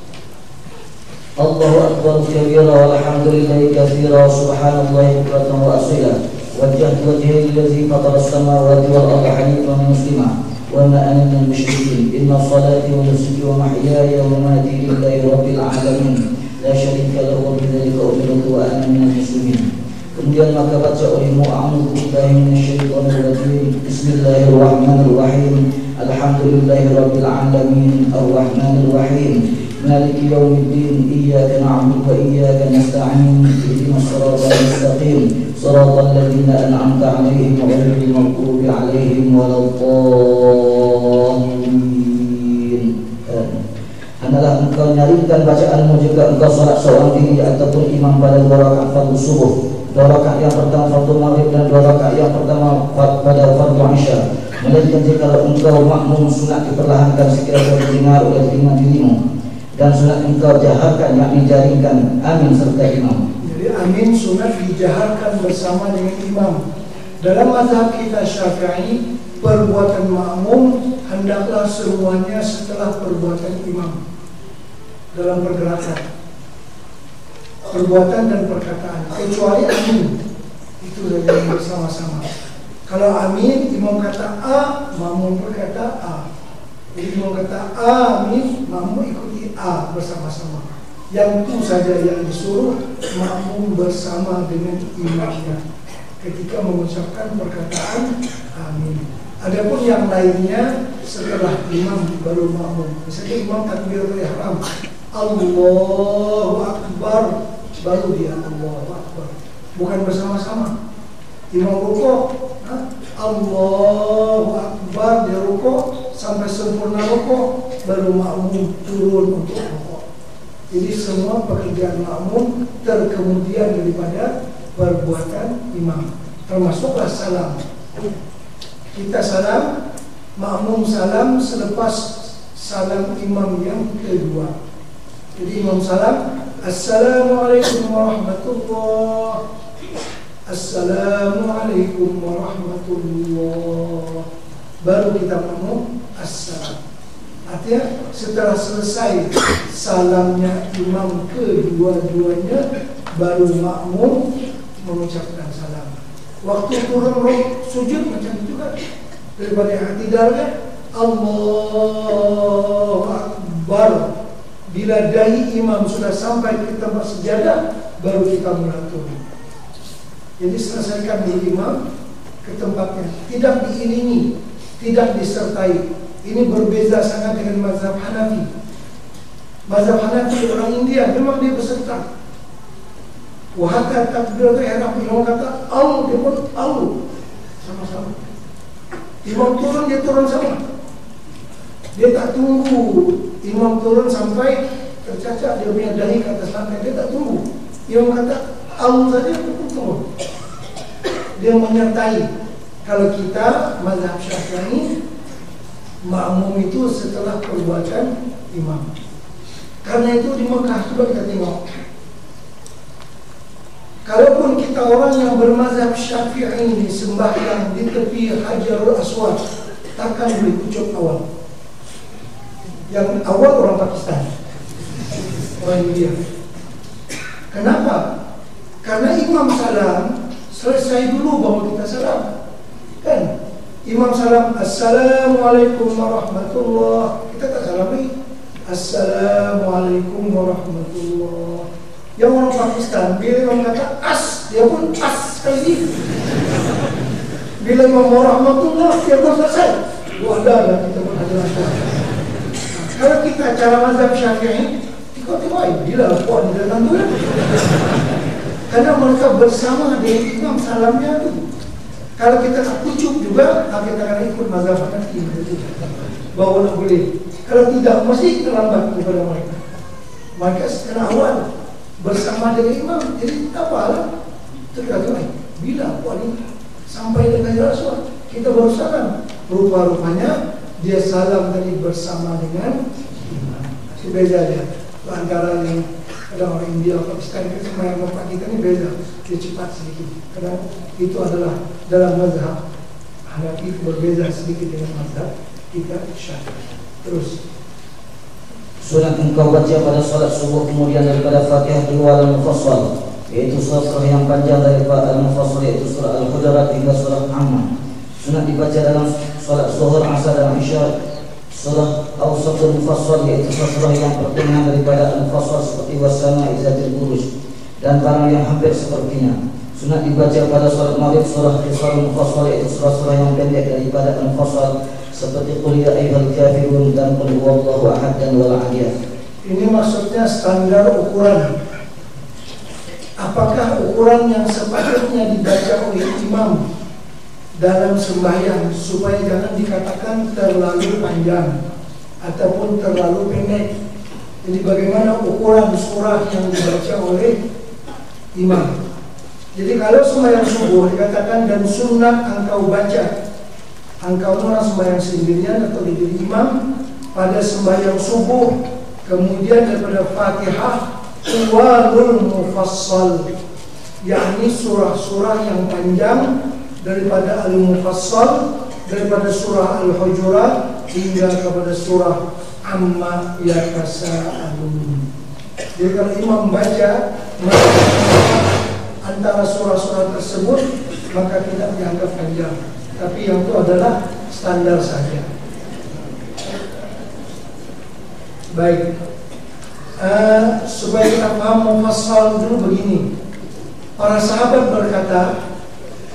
Allahu Akbar kabira walhamdulillahi katsira subhanallahi bukratan wa asila. Wajjahtu wajhi allazi fatara as-samawati wal arda hanifan musliman wa ma ana minal musyrikin. Inna salati wa nusuki wa mahyaya wa mamati lillahi rabbil alamin la syarika lahu wa bidzalika umirtu wa ana minal muslimin. Kemudian maka baca olehmu a'udzu billahi minasyaitonir rajim. Bismillahirrahmanirrahim. Alhamdulillahi rabbil alamin arrahmanir rahim maliki yaumiddin iyyaka na'budu wa iyyaka nasta'in ihdinas siratal mustaqim siratal ladzina an'amta 'alaihim ghairil maghdubi 'alaihim waladdallin. Hendaklah engkau nyarikan bacaanmu jika engkau salat seorang diri ataupun imam pada 2 rakaat fardu subuh, 2 rakaat yang pertama fardu maghrib, dan 2 rakaat yang pertama pada fardu isya. Melainkan jika engkau makmum, sunat diperlahankan sekiranya didengar oleh telinga dirimu, dan sunat engkau jaharkan, yakni jaringkan amin serta imam. Jadi amin sunat dijaharkan bersama dengan imam. Dalam mazhab kita Syafi'i, perbuatan makmum hendaklah semuanya setelah perbuatan imam dalam pergerakan, perbuatan dan perkataan, kecuali amin itu saja yang bersama-sama. Kalau amin, imam kata A, makmum berkata A. Jadi imam kata amin, makmum ikuti A bersama-sama. Yang itu saja yang disuruh makmum bersama dengan imamnya ketika mengucapkan perkataan amin. Adapun yang lainnya setelah imam baru makmum. Misalnya imam takbiratul ihram, Allahu Akbar, baru dia Allahu Akbar. Bukan bersama-sama. Imam rukuk, Allahu Akbar, dia rukuk sampai sempurna rukuk, baru makmum turun untuk rukuk. Jadi semua pekerjaan makmum terkemudian daripada perbuatan imam. Termasuklah salam. Kita salam, makmum salam selepas salam imam yang kedua. Jadi imam salam, Assalamualaikum warahmatullahi, Assalamualaikum warahmatullahi, baru kita makmum assalam. Artinya setelah selesai salamnya imam kedua-duanya, baru makmum mengucapkan salam. Waktu turun sujud macam itu kan, daripada i'tidalnya Allahu Akbar. Bila dahi imam sudah sampai ke tempat sejadah, baru kita mulai turun. Jadi selesaikan dulu imam ke tempatnya, tidak diiringi, tidak disertai. Ini berbeza sangat dengan mazhab Hanafi. Mazhab Hanafi orang India memang dia beserta. Wahata takbiratul ihram, imam kata Allah, dia pun Allah, sama-sama. Imam turun, dia turun sama. Dia tak tunggu imam turun sampai tercacat dia punya dahi ke atas lantai, dia tak tunggu. Imam kata Allah saja, dia pun turun. Dia menyertai. Kalau kita mazhab Syafi'i, makmum itu setelah perbuatan imam. Karena itu di Mekah coba kita tengok. Kalaupun kita orang yang bermazhab Syafi'i ini sembahyang di tepi Hajarul Aswad, takkan boleh ucap awal. Yang awal orang Pakistan, orang India. Kenapa? Karena imam salam selesai dulu baru kita salam. Kan? Imam salam, Assalamualaikum warahmatullahi, kita tak salam lagi, Assalamualaikum warahmatullahi. Yang orang Pakistan, bila imam kata as, dia pun as sekali lagi. Bila imam warahmatullahi, dia pun selesai. Ada kita pun ada. Kalau kita cara mazhab Syafi'i, tiba-tiba bila puan dia datang tu kan? Karena mereka bersama dengan imam salamnya tu. Kalau kita nak pucuk juga, kita akan ikut mazhab Hanafi bahawa nak boleh. Kalau tidak, mesti terlambat kepada mereka. Mereka setelah awal bersama dengan imam, jadi tak apalah. Tergantung bila puan ini sampai dengan Rasul, kita baru salam. Rupa-rupanya dia salam tadi bersama dengan imam. Beza dia antara yang ada orang India, Pakistan, sama yang bapak kita ni beza. Dia cepat sedikit. Karena itu adalah dalam mazhab Hanafi berbeza sedikit dengan mazhab kita Syafi'i. Terus sunat engkau baca pada salat subuh kemudian daripada Fatihah wal Mufassal, yaitu surah yang panjang daripada Al-Mufassal, yaitu surah Al-Hujurat hingga surah Amma. Sunat dibaca dalam salat zuhur, asar dan isya surah Awsatul Mufassal, yaitu surah yang pertengahan daripada Al-Mufassal seperti Wasana Izatil Buruj dan barang yang hampir sepertinya. Sunat dibaca pada salat maghrib surah Qisarul Mufassal, yaitu surah-surah yang pendek daripada Al-Mufassal seperti Qul ya ayyuhal kafirun dan Qul huwallahu ahad dan wal adiyah. Ini maksudnya standar ukuran. Apakah ukuran yang sepatutnya dibaca oleh imam dalam sembahyang supaya jangan dikatakan terlalu panjang ataupun terlalu pendek. Jadi bagaimana ukuran surah yang dibaca oleh imam. Jadi kalau sembahyang subuh dikatakan dan sunat engkau baca, engkau orang sembahyang sendirian atau di diri imam pada sembahyang subuh, kemudian daripada Fatihah tuwalul mufassal, yakni surah-surah yang panjang daripada Al-Mufassal, daripada surah Al-Hujurat hingga kepada surah Amma Yatasa'alun. Jadi kalau imam baca antara surah-surah tersebut, maka tidak dianggap panjang. Tapi yang itu adalah standar saja. Baik, supaya kita paham mufassal dulu begini. Para sahabat berkata,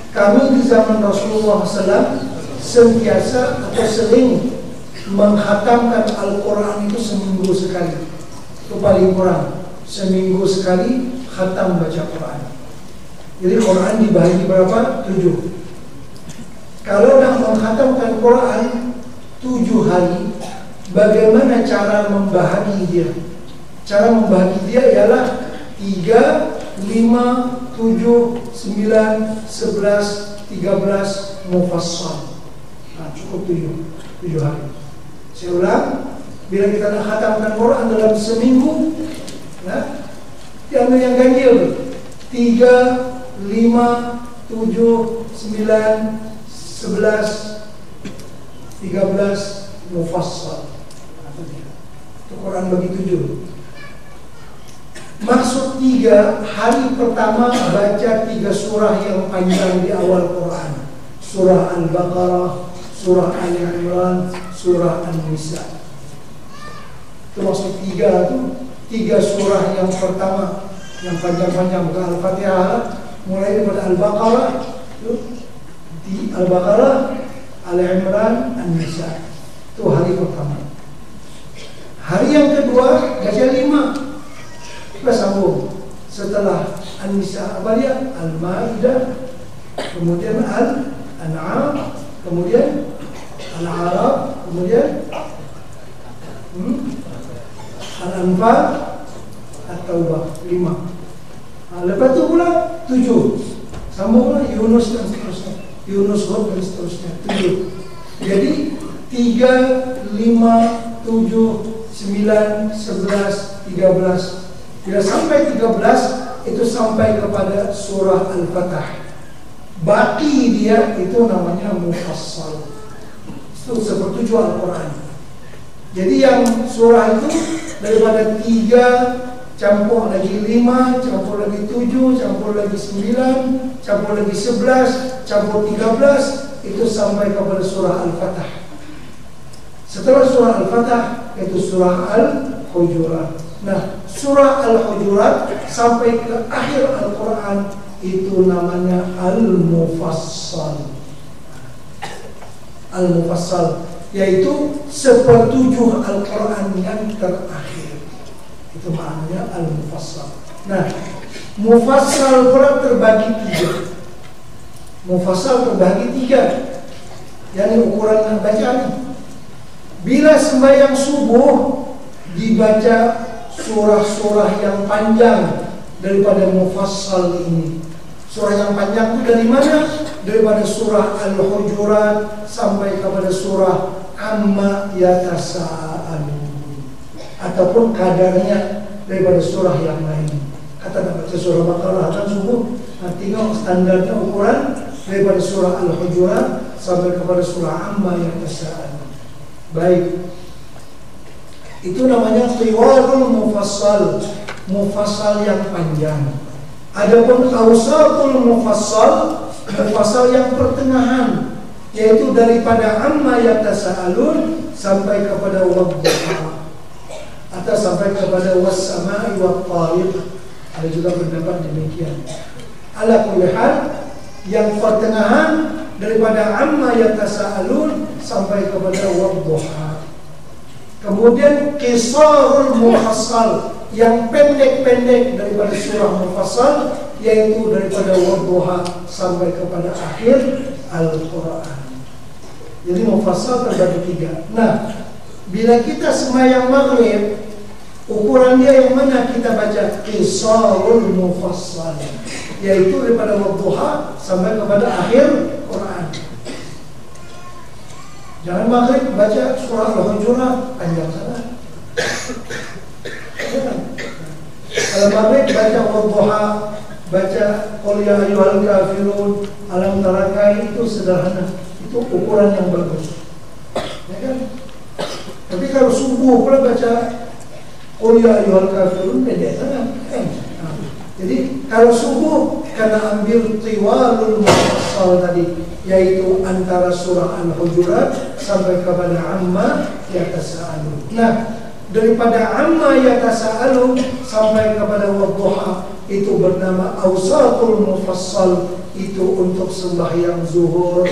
kami di zaman Rasulullah SAW sentiasa atau sering menghatamkan Al-Quran itu seminggu sekali. Itu paling kurang seminggu sekali khatam baca Quran. Jadi Quran dibagi berapa? 7. Kalau nak menghatamkan Quran 7 hari, bagaimana cara membahagi dia? Cara membahagi dia ialah 3, 5, 7, 9, 11, 13 mufassal. Nah, cukup 7 hari. Saya ulang, bila kita nak khatamkan Quran dalam seminggu, nah, diambil yang ganjil 3, 5, 7, 9, 11, 13 mufassal. Itu Quran bagi 7. Maksud 3, hari pertama baca 3 surah yang panjang di awal Quran. Surah Al-Baqarah, Surah Ali Imran, Surah An-Nisa. Itu maksud 3 itu 3 surah yang pertama yang panjang-panjang, bukan Al-Fatihah, mulai daripada Al-Baqarah, di Al-Baqarah, Ali Imran, An-Nisa. Itu hari pertama. Hari yang kedua baca 5. Kita sambung. Setelah An-Nisa apa dia? Al-Maidah, kemudian Al-An'am, kemudian Al-Araf, kemudian Al-Anfal, At-Taubah. 5. Lepas itu pula 7. Sambung pula Yunus dan seterusnya, Yunus Hud dan seterusnya. 7. Jadi 3, 5, 7, 9, 11, 13. Bila sampai 13 itu sampai kepada surah Al-Fatah. Baki dia itu namanya mufassal. Itu sepertujuh Al-Quran. Jadi yang surah itu daripada 3 campur lagi 5, campur lagi 7, campur lagi 9, campur lagi 11, campur 13, itu sampai kepada surah Al-Fatah. Setelah surah Al-Fatah itu surah Al-Hujurat. Nah, surah Al-Hujurat sampai ke akhir Al-Quran itu namanya Al-Mufassal. Al-Mufassal yaitu sepertujuh Al-Quran yang terakhir. Itu maknanya Al-Mufassal. Nah, Mufassal pula terbagi 3. Mufassal terbagi 3. Yang ukuran nak baca ni. Bila sembahyang subuh dibaca surah-surah yang panjang daripada mufassal ini. Surah yang panjang itu dari mana? Daripada surah Al-Hujurat sampai kepada surah Amma Yatasa'alun, ataupun kadarnya daripada surah yang lain. Kata nak baca surah Baqarah dan subuh, tengok standarnya ukuran daripada surah Al-Hujurat sampai kepada surah Amma Yatasa'alun. Baik, itu namanya tiwalul mufassal, mufassal yang panjang. Adapun awsatul mufassal, mufassal yang pertengahan, yaitu daripada Amma Yatasa'alun sampai kepada Wadduha, atau sampai kepada Was-Sama'i Wat-Tariq. Ada juga pendapat demikian. Ala kulli hal, yang pertengahan daripada Amma Yatasa'alun sampai kepada Wadduha. Kemudian Qisarul Mufassal, yang pendek-pendek daripada surah Mufassal, yaitu daripada Wadduha sampai kepada akhir Al-Quran. Jadi Mufassal terbagi 3. Nah, bila kita sembahyang maghrib, ukuran dia yang mana kita baca? Qisarul Mufassal, yaitu daripada Wadduha sampai kepada akhir Quran. Jangan maghrib baca surah Al-Hujurat panjang sana. Kalau maghrib baca Wadduha, baca Qul ya ayyuhal kafirun, Alam Tara Kaifa, itu sederhana. Itu ukuran yang bagus. Ya kan? Tapi kalau subuh pula baca Qul ya ayyuhal kafirun, pendek sangat. Jadi kalau subuh kena ambil tiwalul mufassal tadi, yaitu antara surah Al-Hujurat sampai kepada Amma Yatasa'alun. Nah, daripada Amma Yatasa'alun sampai kepada Wadduha itu bernama awsatul mufassal. Itu untuk sembahyang zuhur,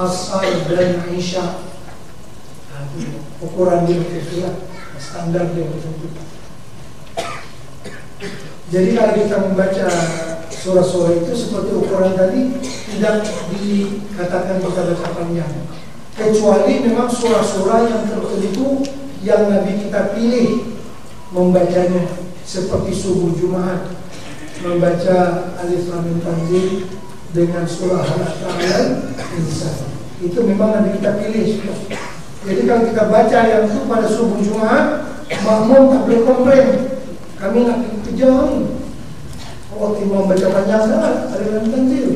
asar dan isya. Nah, ukuran dia itu ya, standar dia itu. Jadi kalau kita membaca surah-surah itu seperti ukuran tadi, tidak dikatakan kita baca panjang, kecuali memang surah-surah yang tertentu yang Nabi kita pilih membacanya, seperti subuh Jumat membaca Alif Lam Mim Tanzil dengan surah Al-Insan. Itu memang Nabi kita pilih. Jadi kalau kita baca yang itu pada subuh Jumat, makmum tak boleh komplain, kami nak kejar. Oh, imam baca panjang sangat, Alif Lam Mim Tanzil,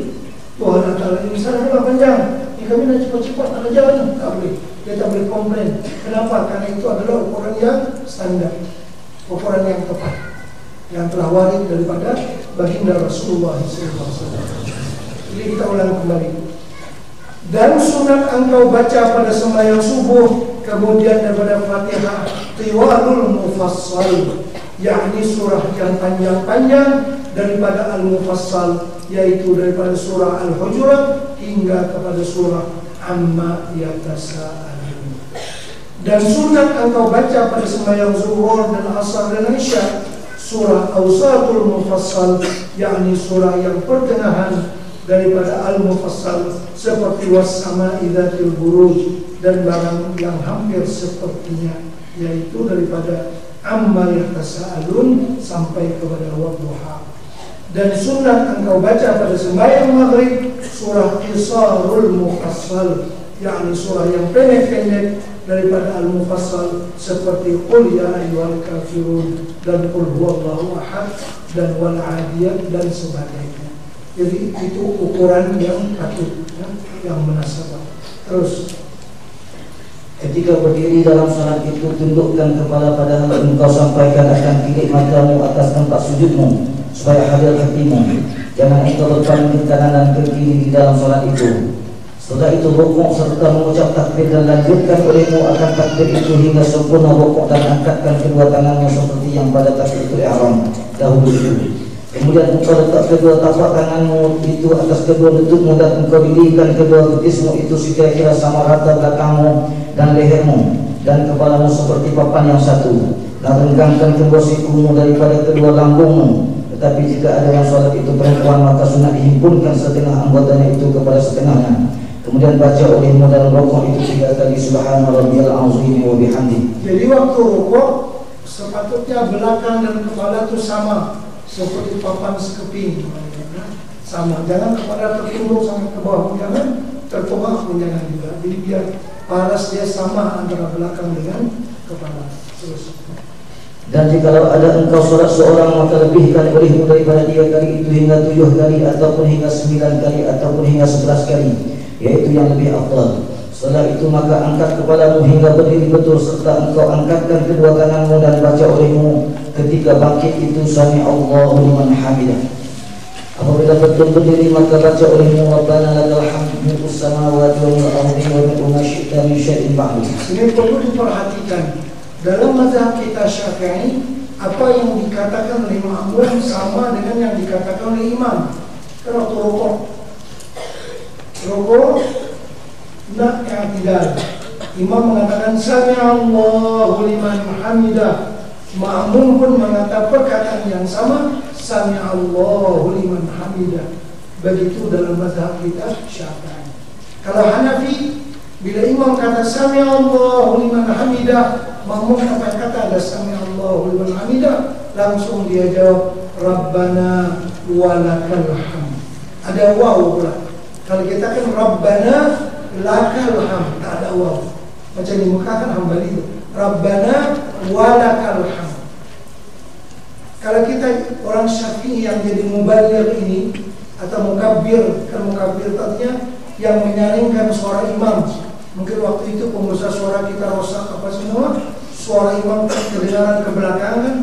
Tuhan Al-Insan adalah panjang, kami nak cepat-cepat nak kejar, tak boleh. Dia tak boleh komplain. Kenapa? Karena itu adalah ukuran yang standar, ukuran yang tepat, yang telah warid daripada baginda Rasulullah SAW. Jadi kita ulang kembali. Dan sunat engkau baca pada sembahyang subuh, kemudian daripada Fatihah tiwalul mufassal, yakni surah yang panjang-panjang daripada Al-Mufassal, yaitu daripada surah Al-Hujurat hingga kepada surah Amma Yatasa'alun. Dan sunat engkau baca pada sembahyang zuhur dan asar dan isya surah Awsatul Mufassal, yakni surah yang pertengahan daripada Al-Mufassal, seperti was-sama'i dzatil buruj dan barang yang hampir sepertinya, yaitu daripada Amma Yatasa'alun sampai kepada Wadduha. Dan sunat engkau baca pada sembahyang maghrib surah Qisarul Mufassal, yakni surah yang pendek-pendek daripada Al-Mufassal, seperti Qul ya ayyuhal kafirun dan Qul huwallahu ahad dan Wal Adiyat dan sebagainya. Jadi itu ukuran yang patut, ya, yang munasabah. Terus ketika berdiri dalam salat itu, tundukkan kepala pada hal engkau sampaikan akan tilik matamu atas tempat sujudmu, supaya hadir hatimu. Jangan engkau berpaling ke kanan dan ke kiri di dalam salat itu. Setelah itu rukuk serta mengucap takbir, dan lanjutkan olehmu akan takbir itu hingga sempurna rukuk, dan angkatkan kedua tanganmu seperti yang pada takbiratul ihram dahulu itu. Kemudian engkau letak kedua tapak tanganmu itu atas kedua lututmu, dan engkau dirikan kedua betismu itu sekira-kira sama rata belakangmu dan lehermu dan kepalamu seperti papan yang satu, dan renggangkan kedua sikumu daripada kedua lambungmu. Tetapi jika ada yang sholat itu perempuan, maka sunat dihimpunkan setengah anggotanya itu kepada setengahnya. Kemudian baca olehmu dalam rukuk itu 3 kali Subhana rabbiyal azim wa bihamdi. Jadi waktu rukuk sepatutnya belakang dan kepala itu sama, seperti papan sekeping, sama. Jangan kepala tertunduk sampai ke bawah, jangan tertungak pun jangan juga. Jadi biar paras dia sama antara belakang dengan kepala. Terus. Dan jikalau ada engkau sholat seorang, maka lebihkan olehmu daripada 3 kali itu hingga 7 kali, ataupun hingga 9 kali, ataupun hingga 11 kali, yaitu yang lebih afdal. Setelah itu maka angkat kepalamu hingga berdiri betul, serta engkau angkatkan kedua tanganmu, dan baca olehmu ketika bangkit itu Sami Allahu liman hamidah. Apabila betul berdiri, maka baca olehmu Rabbana lakal hamdu mil'us samawati wa mil'ul ardi wa mil'u ma syi'ta min syai'in ba'd. Ini perlu diperhatikan. Dalam mazhab kita Syafi'i, apa yang dikatakan oleh makmum sama dengan yang dikatakan oleh imam. Kan waktu rukuk nak i'tidal, imam mengatakan Sami Allahu liman hamidah, makmum pun mengatakan perkataan yang sama, Sami Allahu liman hamidah. Begitu dalam mazhab kita Syafi'i. Kalau Hanafi, bila imam kata Sami Allahu liman hamidah, makmum kata ada Sami Allahu liman hamidah, langsung dia jawab Rabbana walakal hamd. Ada waw pula. Kalau kita kan Rabbana lakal hamd, tak ada waw. Macam di Mekah kan Hambali itu Rabbana walakal hamd. Kalau kita orang Syafi'i yang jadi mubaligh ini atau mukabbir, kan mukabbir tadinya yang menyaringkan suara imam. Mungkin waktu itu pengusaha suara kita rosak apa semua, suara imam kedengaran ke belakang kan.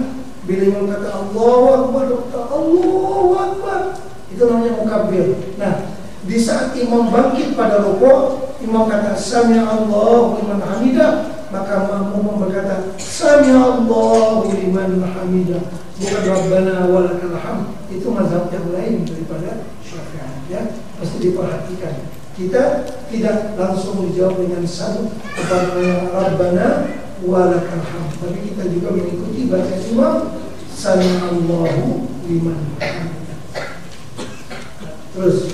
Bila imam kata Allahu Akbar, Allahu Akbar, itu namanya mukabbir. Nah, di saat imam bangkit pada rukuk, imam kata Sami Allahu liman hamidah, maka makmum berkata Sami Allahu liman hamidah, bukan Rabbana walakal hamd. Itu mazhab yang lain daripada Syafi'i, ya. Mesti diperhatikan. Kita tidak langsung dijawab dengan satu Rabbana walakal hamd, tapi kita juga mengikuti baca imam sami'allahu liman hamidah. Terus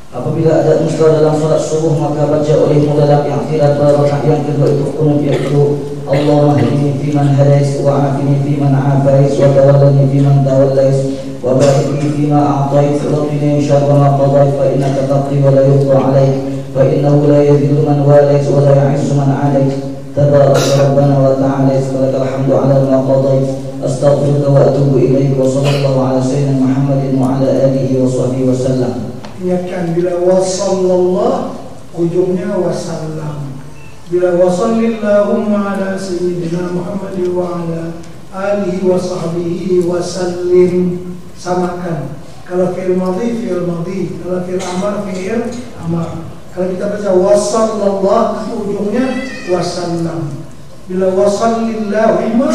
apabila ada engkau dalam salat subuh maka baca olehmu dalam i'tiraz pada rakaat yang kedua itu qunut, yaitu Allahumma hdini fiman hadais wa afini fiman afais wa tawallani fiman tawallais wa barik li fima a'tait wa qini syarra ma qadait fa innaka taqdi wa la yuqda 'alaik fa innahu la yadhillu man walait wa la yu'izzu man 'adait tabaraka rabbana wa ta'ala lakal hamdu 'ala ma qadait astaghfiruka wa atubu ilaik wa sallallahu ala sayyidina Muhammadin wa ala alihi wa sahbihi wasallam. Ingatkan, bila wasallallah ujungnya wasallam. Bila wasallillahumma ala sayyidina Muhammadin wa ala alihi wa sahbihi wasallim, samakan. Kalau fi'il madhi, kalau fi'il amar, fi'il amar. Kalau kita baca wasallallah ujungnya wasallam. Bila wasallillahumma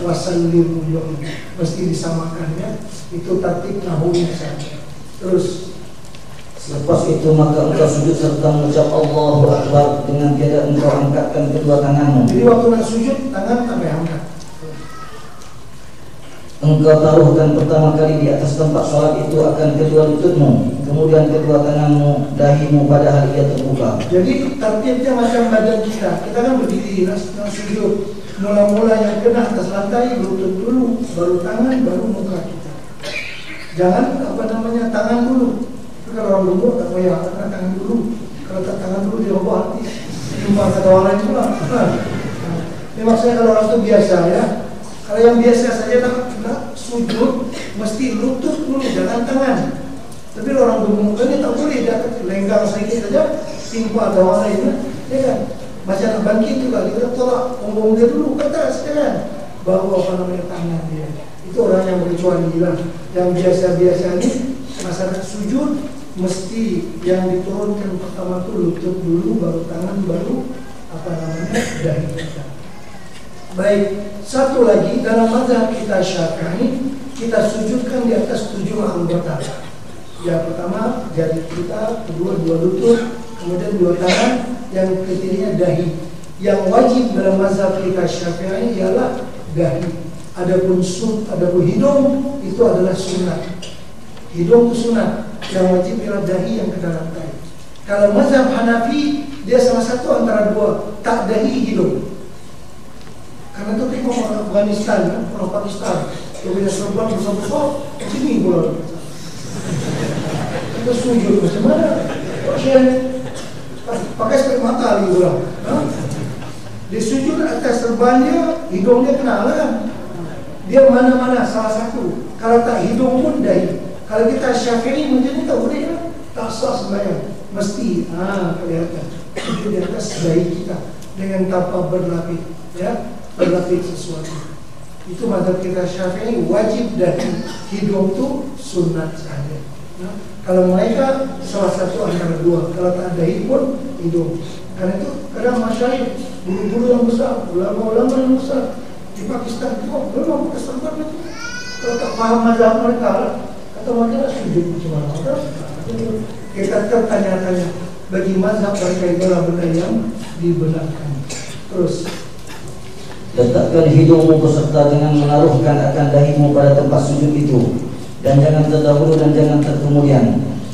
wasallim ujungnya mesti disamakan, ya. Itu tartib nahwunya saja. Terus selepas itu maka engkau sujud serta mengucap Allahu Akbar dengan tiada engkau angkatkan kedua tanganmu. Jadi waktu nak sujud tangan sampai angkat. Engkau taruhkan pertama kali di atas tempat sholat itu akan kedua lututmu, kemudian kedua tanganmu, dahimu pada hal ia terbuka. Jadi tartibnya macam badan kita. Kita kan berdiri nak sujud. Mula-mula yang kena atas lantai lutut dulu, baru tangan, baru muka kita. Jangan tangan dulu. Kalau orang gemuk tak payah, tangan dulu. Kalau tak tangan dulu dia ubah hati. Jumpa kata orang lain pula. Ini maksudnya kalau orang itu biasa, ya. Kalau yang biasa saja nak sujud mesti lutut dulu, jangan tangan. Tapi orang gemuk ini tak boleh, dia lenggang sedikit saja timpa ada orang lain, ya kan? Macam nak bangkit juga kita tolak punggung dia dulu ke atas, ya kan? Baru tangan dia. Itu orang yang berkecuali lah. Yang biasa-biasa ini masa nak sujud mesti yang diturunkan pertama tu lutut dulu, baru tangan, baru dahi kita. Baik, satu lagi dalam mazhab kita Syafi'i, kita sujudkan di atas 7 anggota. Yang pertama jari kita, kedua dua lutut, kemudian 2 tangan, yang ketiganya dahi. Yang wajib dalam mazhab kita Syafi'i ialah dahi. Adapun hidung itu adalah sunnah. Hidung itu sunat, yang wajib ialah dahi yang kena lantai. Kalau mazhab Hanafi, dia salah satu antara dua, tak dahi hidung. Karena itu tengok orang Afghanistan, orang Pakistan, dia punya serban besar-besar, sini pula. Kita sujud macam mana? Pakai spek mata lagi pula. Dia sujud atas serban dia, hidung dia kena lah kan. Dia mana-mana salah satu. Kalau tak hidung pun dahi. Kalau kita Syafi'i macam ni tak boleh lah. Tak sah sembahyang. Mesti kelihatan itu di atas dahi kita dengan tanpa berlapis, ya, berlapis sesuatu. Itu mazhab kita Syafi'i, wajib dahi. Hidung tu sunat saja. Kalau mereka salah satu antara dua. Kalau tak dahi pun hidung. Karena itu kadang masyarakat guru-guru yang besar, ulama-ulama yang besar di Pakistan itu belum pakai serban itu. Kalau tak faham mazhab mereka, atau mereka sujud macam mana? Kita tertanya-tanya bagi mazhab mereka itulah benda yang dibenarkan. Terus letakkan hidungmu beserta dengan menaruhkan akan dahimu pada tempat sujud itu, dan jangan terdahulu dan jangan terkemudian.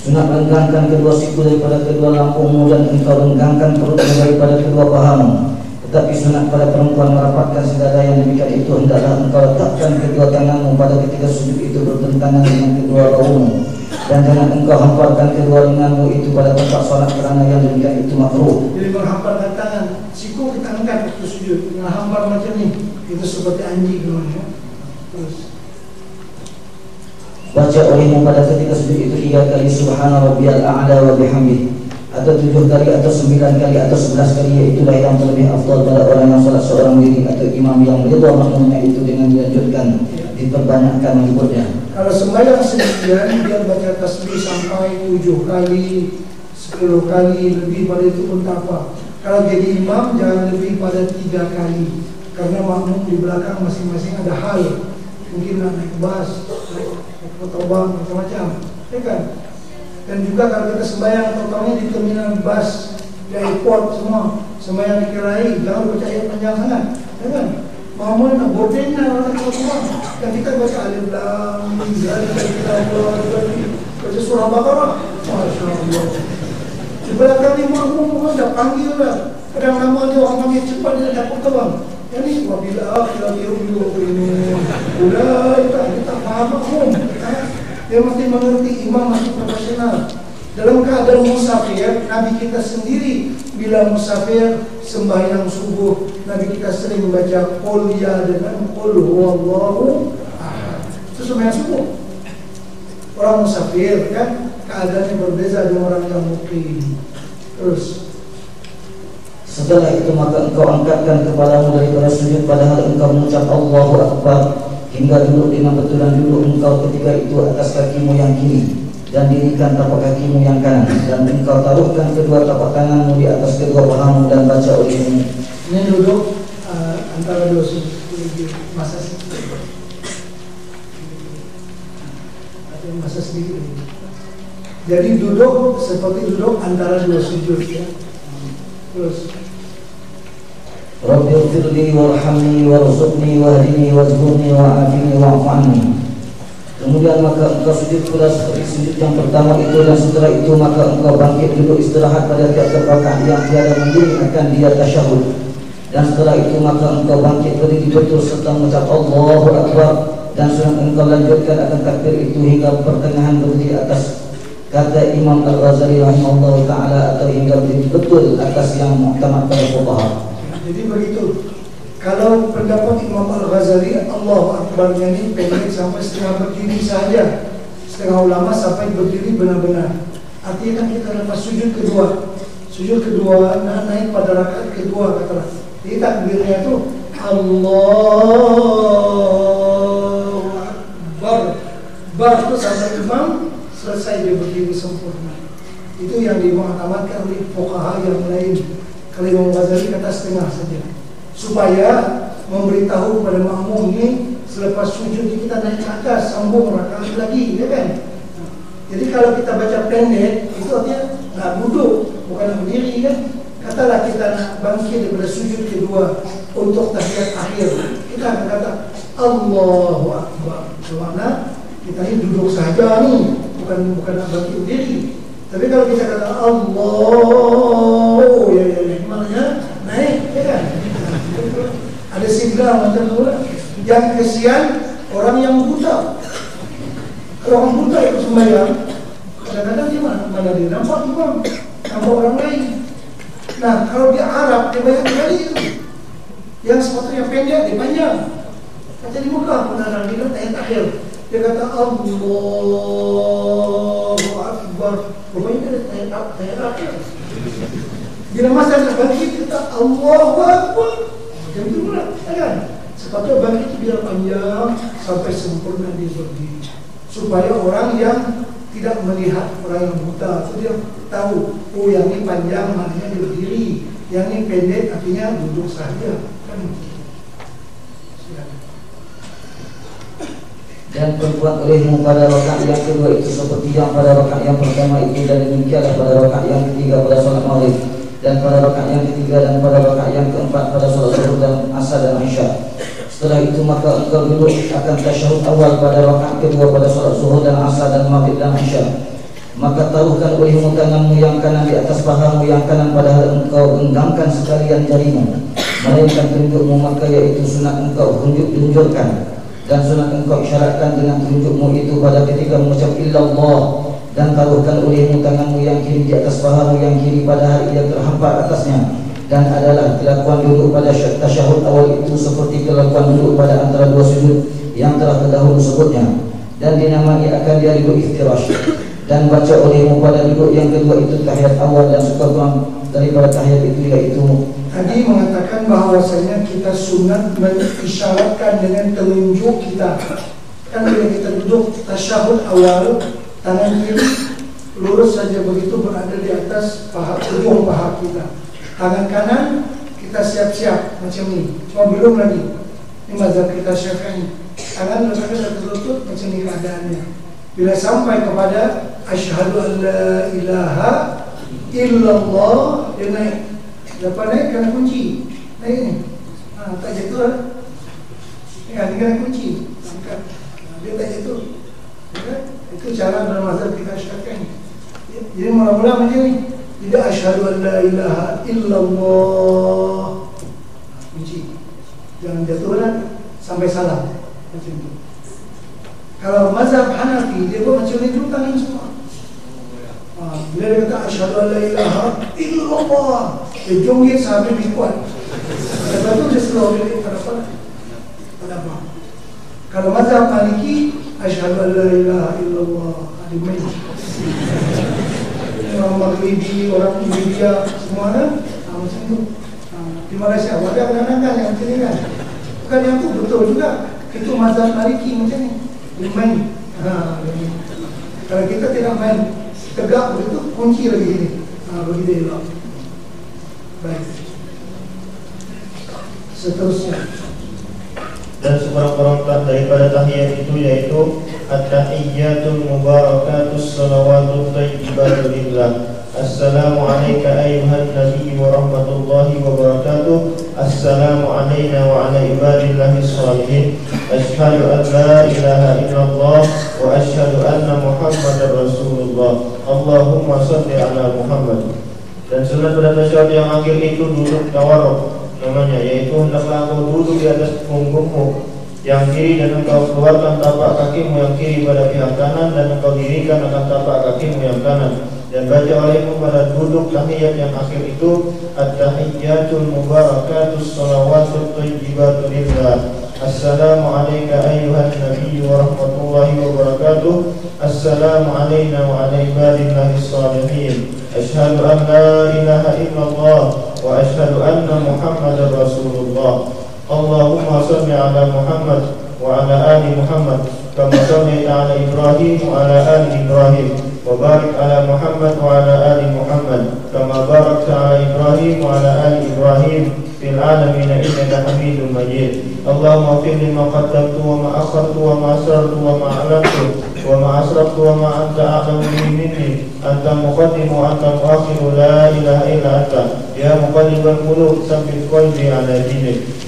Sunat renggangkan kedua siku daripada kedua lambungmu, dan engkau renggangkan perutmu daripada kedua pahamu. Tetapi sunat pada perempuan merapatkan segala yang demikian itu, hendaklah engkau letakkan kedua tanganmu pada ketika sujud itu bertentangan dengan kedua bahumu, dan jangan engkau hamparkan kedua lenganmu itu pada tempat solat, kerana yang demikian itu makruh. Jadi menghamparkan tangan, siku kita angkat waktu sujud, dengan hampar macam ni, itu seperti anjing namanya. Terus baca olehmu pada ketika sujud itu 3 kali Subhana Rabbiyal A'la wa bihamdih, atau 7 kali atau 9 kali atau 11 kali, yaitulah yang terlebih afdal pada orang yang salat seorang diri atau imam yang meridha makmumnya itu dengan dilanjutkan diperbanyakkan menyebutnya. Kalau sembahyang sendirian dia baca tasbih sampai 7 kali, 10 kali, lebih pada itu pun tak apa. Kalau jadi imam jangan lebih pada 3 kali, karena makmum di belakang masing-masing ada hal, mungkin nak naik bas, naik kotobang, macam-macam, ya kan? Dan juga kalau kita sembahyang, terutamanya di terminal bus, di airport semua, sembahyang dikirahi, jangan baca ayat panjang sangat, jangan. Mamun boarding orang semua. Dan kita baca alif lam mim zalika kitabun baca surah Baqarah. Masya-Allah. Di belakang ni makmum dah panggil lah. Kadang lama dia orang panggil cepat dia dapat kawan. Jadi wabila akhirati yu'minun. Kita faham makmum. Dia mesti mengerti, imam masih profesional. Dalam keadaan musafir, Nabi kita sendiri bila musafir sembahyang subuh, Nabi kita sering membaca qul ya dengan qul huwallahu ahad. Itu sembahyang subuh. Orang musafir kan keadaannya berbeza dengan orang yang muqim. Terus setelah itu maka engkau angkatkan kepalamu daripada sujud padahal engkau mengucap Allahu Akbar, hingga duduk dengan betulan duduk engkau ketika itu atas kakimu yang kiri, dan dirikan tapak kakimu yang kanan, dan engkau taruhkan kedua tapak tanganmu di atas kedua pahamu dan baca olehmu. Ini duduk antara dua sujud masa sedikit. Ada masa sedikit. Jadi duduk seperti duduk antara dua sujud ya. Terus Rabbi ighfirli warhamni warzuqni wahdini wajburni wa'afini wa'fu anni. Kemudian maka engkau sujud pula seperti sujud yang pertama itu, dan setelah itu maka engkau bangkit duduk istirahat pada tiap-tiap rakaat yang tiada mendirikan dia tasyahud. Dan setelah itu maka engkau bangkit berdiri betul serta mengucap Allahu Akbar, dan sudah engkau lanjutkan akan takbir itu hingga pertengahan berdiri atas kata Imam Al-Ghazali rahimahullah ta'ala, atau hingga berdiri betul atas yang muhtamad pada fuqaha. Jadi begitu. Kalau pendapat Imam Al-Ghazali, Allahu Akbarnya ini pendek sampai setengah berdiri saja. Setengah ulama sampai berdiri benar-benar. Artinya kan kita lepas sujud kedua. Sujud kedua naik pada rakaat kedua katalah. Jadi takbirnya itu Allahu Akbar. Bar itu sampai imam selesai dia berdiri sempurna. Itu yang dimu'tamadkan oleh fuqaha yang lain. Kalau Imam Ghazali kata setengah saja, supaya memberitahu kepada makmum ini selepas sujud kita naik ke atas, sambung rakaat lagi, ya kan? Jadi kalau kita baca pendek, itu artinya nak duduk, bukan berdiri kan? Katalah kita nak bangkit daripada sujud kedua untuk tahiyat akhir, kita akan kata Allahu Akbar. Maksudnya kita ini duduk saja nih, bukan nak bangkit berdiri. Tapi kalau kita kata Allah, ya, maknanya naik, ya kan? Ada signal macam tu lah. Yang kesian orang yang buta. Kalau orang buta itu sembahyang, kadang-kadang dia mana dia nampak imam, nampak orang lain. Nah, kalau dia Arab, dia banyak kali itu. Yang sepatutnya pendek, dia panjang. Kata di muka, benar-benar dia tanya akhir. Dia kata Allahu Akbar. Rupanya dia tanya akhir. Bila masa nak bangkit, dia kata Allahu Akbar. Macam itu pula, kan? Sepatutnya bangkit itu biar panjang sampai sempurna dia berdiri, supaya orang yang tidak melihat orang yang buta itu dia tahu, oh yang ini panjang maknanya dia berdiri, yang ini pendek artinya duduk saja, kan? Dan berbuat olehmu pada rakaat yang kedua itu seperti yang pada rakaat yang pertama itu, dan demikianlah pada rakaat yang ketiga pada solat maghrib, dan pada rakaat yang ketiga dan pada rakaat yang keempat pada solat zuhur dan asar dan isya. Setelah itu maka engkau duduk akan tasyahud awal pada rakaat kedua pada solat zuhur dan asar dan maghrib dan isya. Maka taruhkan olehmu tanganmu yang kanan di atas pahamu yang kanan, padahal engkau genggamkan sekalian jarimu, melainkan telunjukmu, maka yaitu sunat engkau tunjukkan. Dan sunat engkau isyaratkan dengan telunjukmu itu pada ketika mengucap illallah, dan taruhkan olehmu tanganmu yang kiri di atas pahamu yang kiri padahal ia terhampar atasnya, dan adalah kelakuan duduk pada tasyahud awal itu seperti kelakuan duduk pada antara dua sujud yang telah terdahulu sebutnya, dan dinamai akan dia duduk iftirash. Dan baca olehmu pada duduk yang kedua itu tahiyat awal dan sekurang daripada tahiyat itu, yaitu tadi mengatakan bahawasanya kita sunat mengisyaratkan dengan telunjuk kita. Kan bila kita duduk tasyahud awal, tangan kiri lurus saja begitu berada di atas paha, ujung paha kita. Tangan kanan kita siap-siap macam ni, cuma belum lagi. Ini mazhab kita Syafi'i. Tangan letakkan di atas lutut macam ni keadaannya. Bila sampai kepada asyhadu an la ilaha illallah, dia naik. Lepas naik kena kunci. Naik ni. Tak jatuh lah. Ya, dia kena kunci. Dia tak jatuh. Ya, itu cara dalam mazhab kita syafi'i. Jadi mula-mula macam ni. Tidak asyhadu an la ilaha illallah. Kunci. Jangan jatuh lah sampai salam. Macam itu. Kalau mazhab Hanafi, dia buat macam ni dulu tangan semua. Bila dia kata asyhadu an la ilaha illallah, dia jonggit sampai lebih kuat. Lepas tu dia slow dia pada apa. Kalau mazhab Maliki, asyhadu an la ilaha illallah, ada main. Orang Maghribi, orang India, semua kan macam tu. Di Malaysia ada kadang-kadang yang macam ni kan. Bukan yang tu betul juga. Itu mazhab Maliki macam ni. Dia main. Kalau kita tidak main tegak begitu, kunci lagi ini. Bagi dia elok. Baik. Seterusnya. Dan sekurang-kurangnya daripada tahiyat itu yaitu at-tahiyyatul mubarakatus salawatut thayyibatul lillah. Assalamu alayka ayyuhan nabiyyu wa rahmatullahi wa barakatuh. Assalamu alayna wa ala ibadillahis shalihin. Asyhadu an la ilaha illallah wa asyhadu anna Muhammadar Rasulullah. Allahumma shalli ala Muhammad. Dan sunat pada tasyahud yang akhir itu duduk tawarruk namanya, yaitu hendaklah engkau duduk di atas punggungmu yang kiri dan engkau keluarkan tapak kakimu yang kiri pada pihak kanan dan engkau dirikan akan tapak kakimu yang kanan. Dan baca olehmu pada duduk tahiyat yang akhir itu at-tahiyyatul mubarakatus salawatut thayyibatul lillah. Assalamu alayka ayyuhan nabiyyu wa rahmatullahi wa barakatuh. Assalamu alayna wa ala ibadillahis shalihin. Asyhadu an la ilaha illallah wa asyhadu anna Muhammadar Rasulullah. Allahumma shalli ala Muhammad wa ala ali Muhammad kama shallaita ala Ibrahim wa ala ali Ibrahim. وبارك على محمد وعلى آل محمد كما باركت على إبراهيم وعلى آل إبراهيم في العالمين إنك حميد مجيد. اللهم اغفر لي ما قدمت وما أخرت وما أسررت وما أعلنت وما أسرفت وما أنت أعلم به مني. أنت المقدم وأنت المؤخر لا إله إلا أنت يا مقلب القلوب ثبت قلبي على دينك.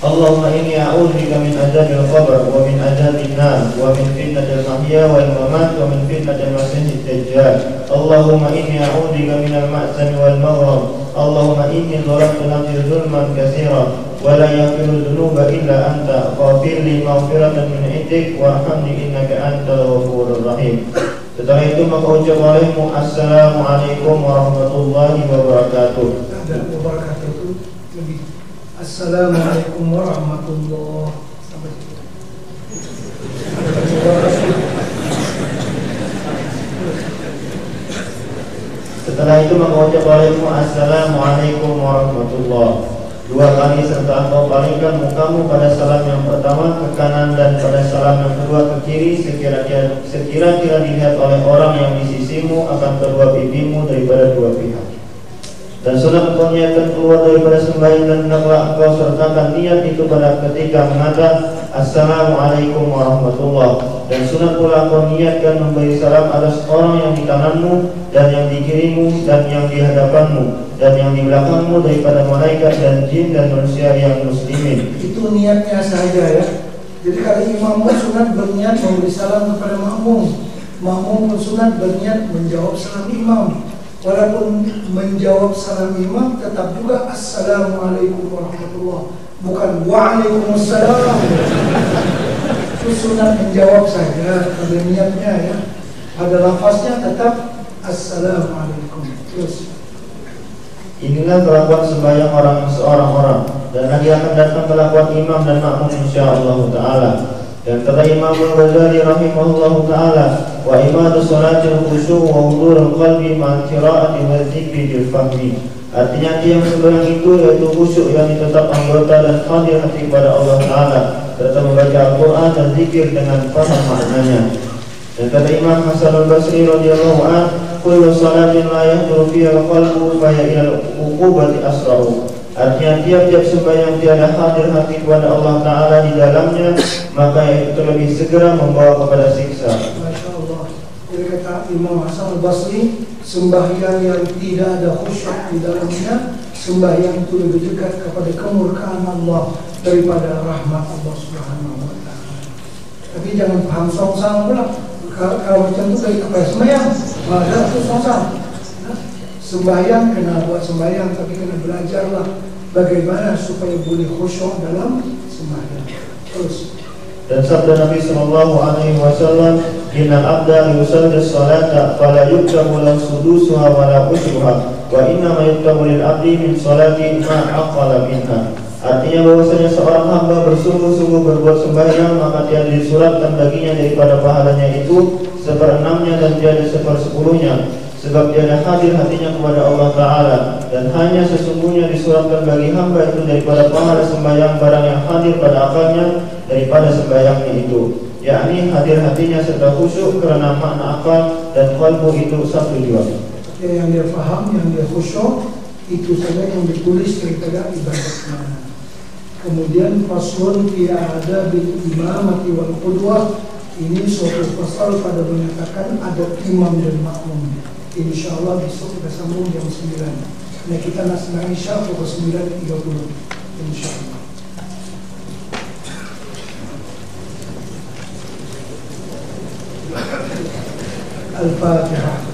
اللهم إني أعوذ بك من عذاب القبر ومن عذاب النار ومن فتنة المحيا والممات ومن فتنة المسيح الدجال. اللهم إني أعوذ بك من المأثم والمغرم. اللهم إني ظلمت نفسي ظلما كثيرا ولا يغفر الذنوب إلا أنت فاغفر لي مغفرة من عندك وارحمني إنك أنت الغفور الرحيم. Setelah itu maka ucap olehmu Assalamualaikum warahmatullahi wabarakatuh. Assalamualaikum warahmatullahi wabarakatuh. Setelah itu maka ucap olehmu Assalamualaikum warahmatullahi. Dua kali serta engkau palingkan mukamu pada salam yang pertama ke kanan dan pada salam yang kedua ke kiri, sekira-kira dilihat oleh orang yang di sisimu akan kedua pipimu daripada dua pihak. Dan sunat engkau niatkan keluar daripada sembahyang dan hendaklah engkau sertakan niat itu pada ketika mengatakan Assalamualaikum warahmatullahi. Dan sunat pula engkau niatkan memberi salam atas orang yang di kananmu dan yang di kirimu dan yang di hadapanmu dan yang di belakangmu daripada malaikat dan jin dan manusia yang muslimin. Itu niatnya saja ya. Jadi kalau imam sunat berniat memberi salam kepada makmum, makmum pun sunat berniat menjawab salam imam. Walaupun menjawab salam imam tetap juga Assalamualaikum warahmatullahi, bukan Waalaikumsalam. Itu sunat menjawab saja, ada niatnya ya. Ada lafaznya tetap Assalamualaikum. Terus inilah kelakuan sembahyang seorang-orang, dan lagi akan datang kelakuan imam dan makmum insyaallah taala. Dan kata Imam Al-Ghazali rahimahullahu taala, wa imadu salatil khusyu' wa hudurul qalbi ma'al qira'ati wa dzikri bil fahmi. Artinya yang sembahyang itu yaitu khusyuk yang tetap anggota dan hadir hati kepada Allah taala serta membaca Al-Qur'an dan zikir dengan paham maknanya. Dan kata Imam Hasan Al-Basri radhiyallahu anhu, kullu salatin la yahduru fiha al-qalbu fa hiya ila al-uqubati asra'u. Artinya tiap-tiap sembahyang tiada hadir hati kepada Allah Ta'ala di dalamnya, maka itu lebih segera membawa kepada siksa. Masya Allah. Jadi kata Imam Hasan Al-Basri, sembahyang yang tidak ada khusyuk di dalamnya, sembahyang itu lebih dekat kepada kemurkaan Allah daripada rahmat Allah Subhanahu wa Ta'ala. Tapi jangan paham songsang pula. Kalau macam itu dari apa sembahyang? Ada itu songsang. Sembahyang kena buat sembahyang, tapi kena belajarlah bagaimana supaya boleh khusyuk dalam sembahyang. Terus. Dan sabda Nabi sallallahu alaihi wasallam, "Innal abda yusalli as-salata fala yuktabu lahu sudusuha wa la ushruha, wa inna ma yuktabu lil abdi min salati ma aqala minha." Artinya bahwasanya seorang hamba bersungguh-sungguh berbuat sembahyang, maka tiada disuratkan baginya daripada pahalanya itu seperenamnya dan tiada sepersepuluhnya, sebab tiada hadir hatinya kepada Allah Ta'ala. Dan hanya sesungguhnya disuratkan bagi hamba itu daripada pahala sembahyang barang yang hadir pada akalnya daripada sembahyangnya itu, yakni hadir hatinya serta khusyuk kerana makna akal dan qalbu itu satu jua. Yang dia faham, yang dia khusyuk, itu saja yang ditulis daripada ibadatnya. Kemudian faslun fi adabil imamati wal qudwah, ini suatu pasal pada menyatakan adab imam dan makmum. InsyaAllah besok kita sambung jam 9. Nah, kita nak senang isya pukul 9.30 InsyaAllah. Al-Fatihah.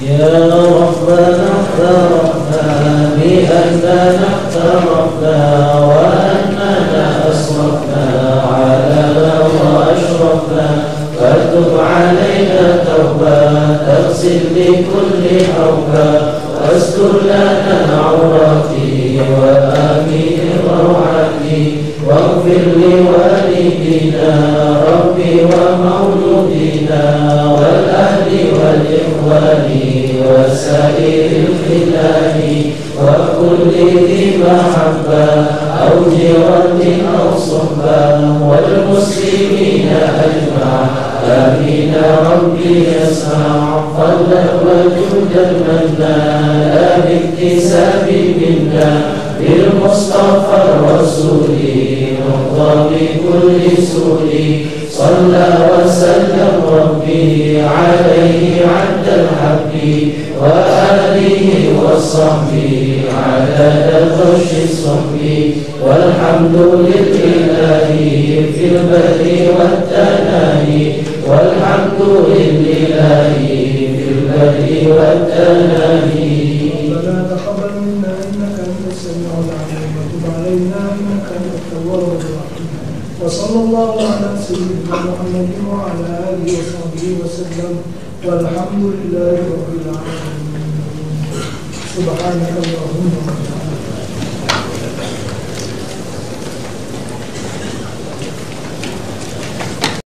يا ربنا اعترفنا بأننا اعترفنا وأننا أسرفنا على وأشرفنا، فتب علينا توبة تغسل بكل حوبة، واستر لنا عوراتي وآمن روعتي، واغفر لوالدينا ربي ومولودينا والأهل والإخوان وسائر الخلان وكل ذي محبة أو جيرة أو صحبة والمسلمين أجمع. آمين ربي يسمع فضلا وجودا منا لا باكتساب منا بالمصطفى الرسول نرضى بكل سوء. صلى وسلم ربي عليه عد الحب وآله وصحبه عدد الخش الصحب. والحمد لله في البر والتناهي، والحمد لله في البر والتناهي. ربنا تقبل منا إنك أنت السميع العليم وتب علينا إنك أنت التواب الرحيم. وصلى الله على سيدنا محمد وعلى آله وصحبه وسلم، والحمد لله رب العالمين. سبحانك اللهم وبحمدك.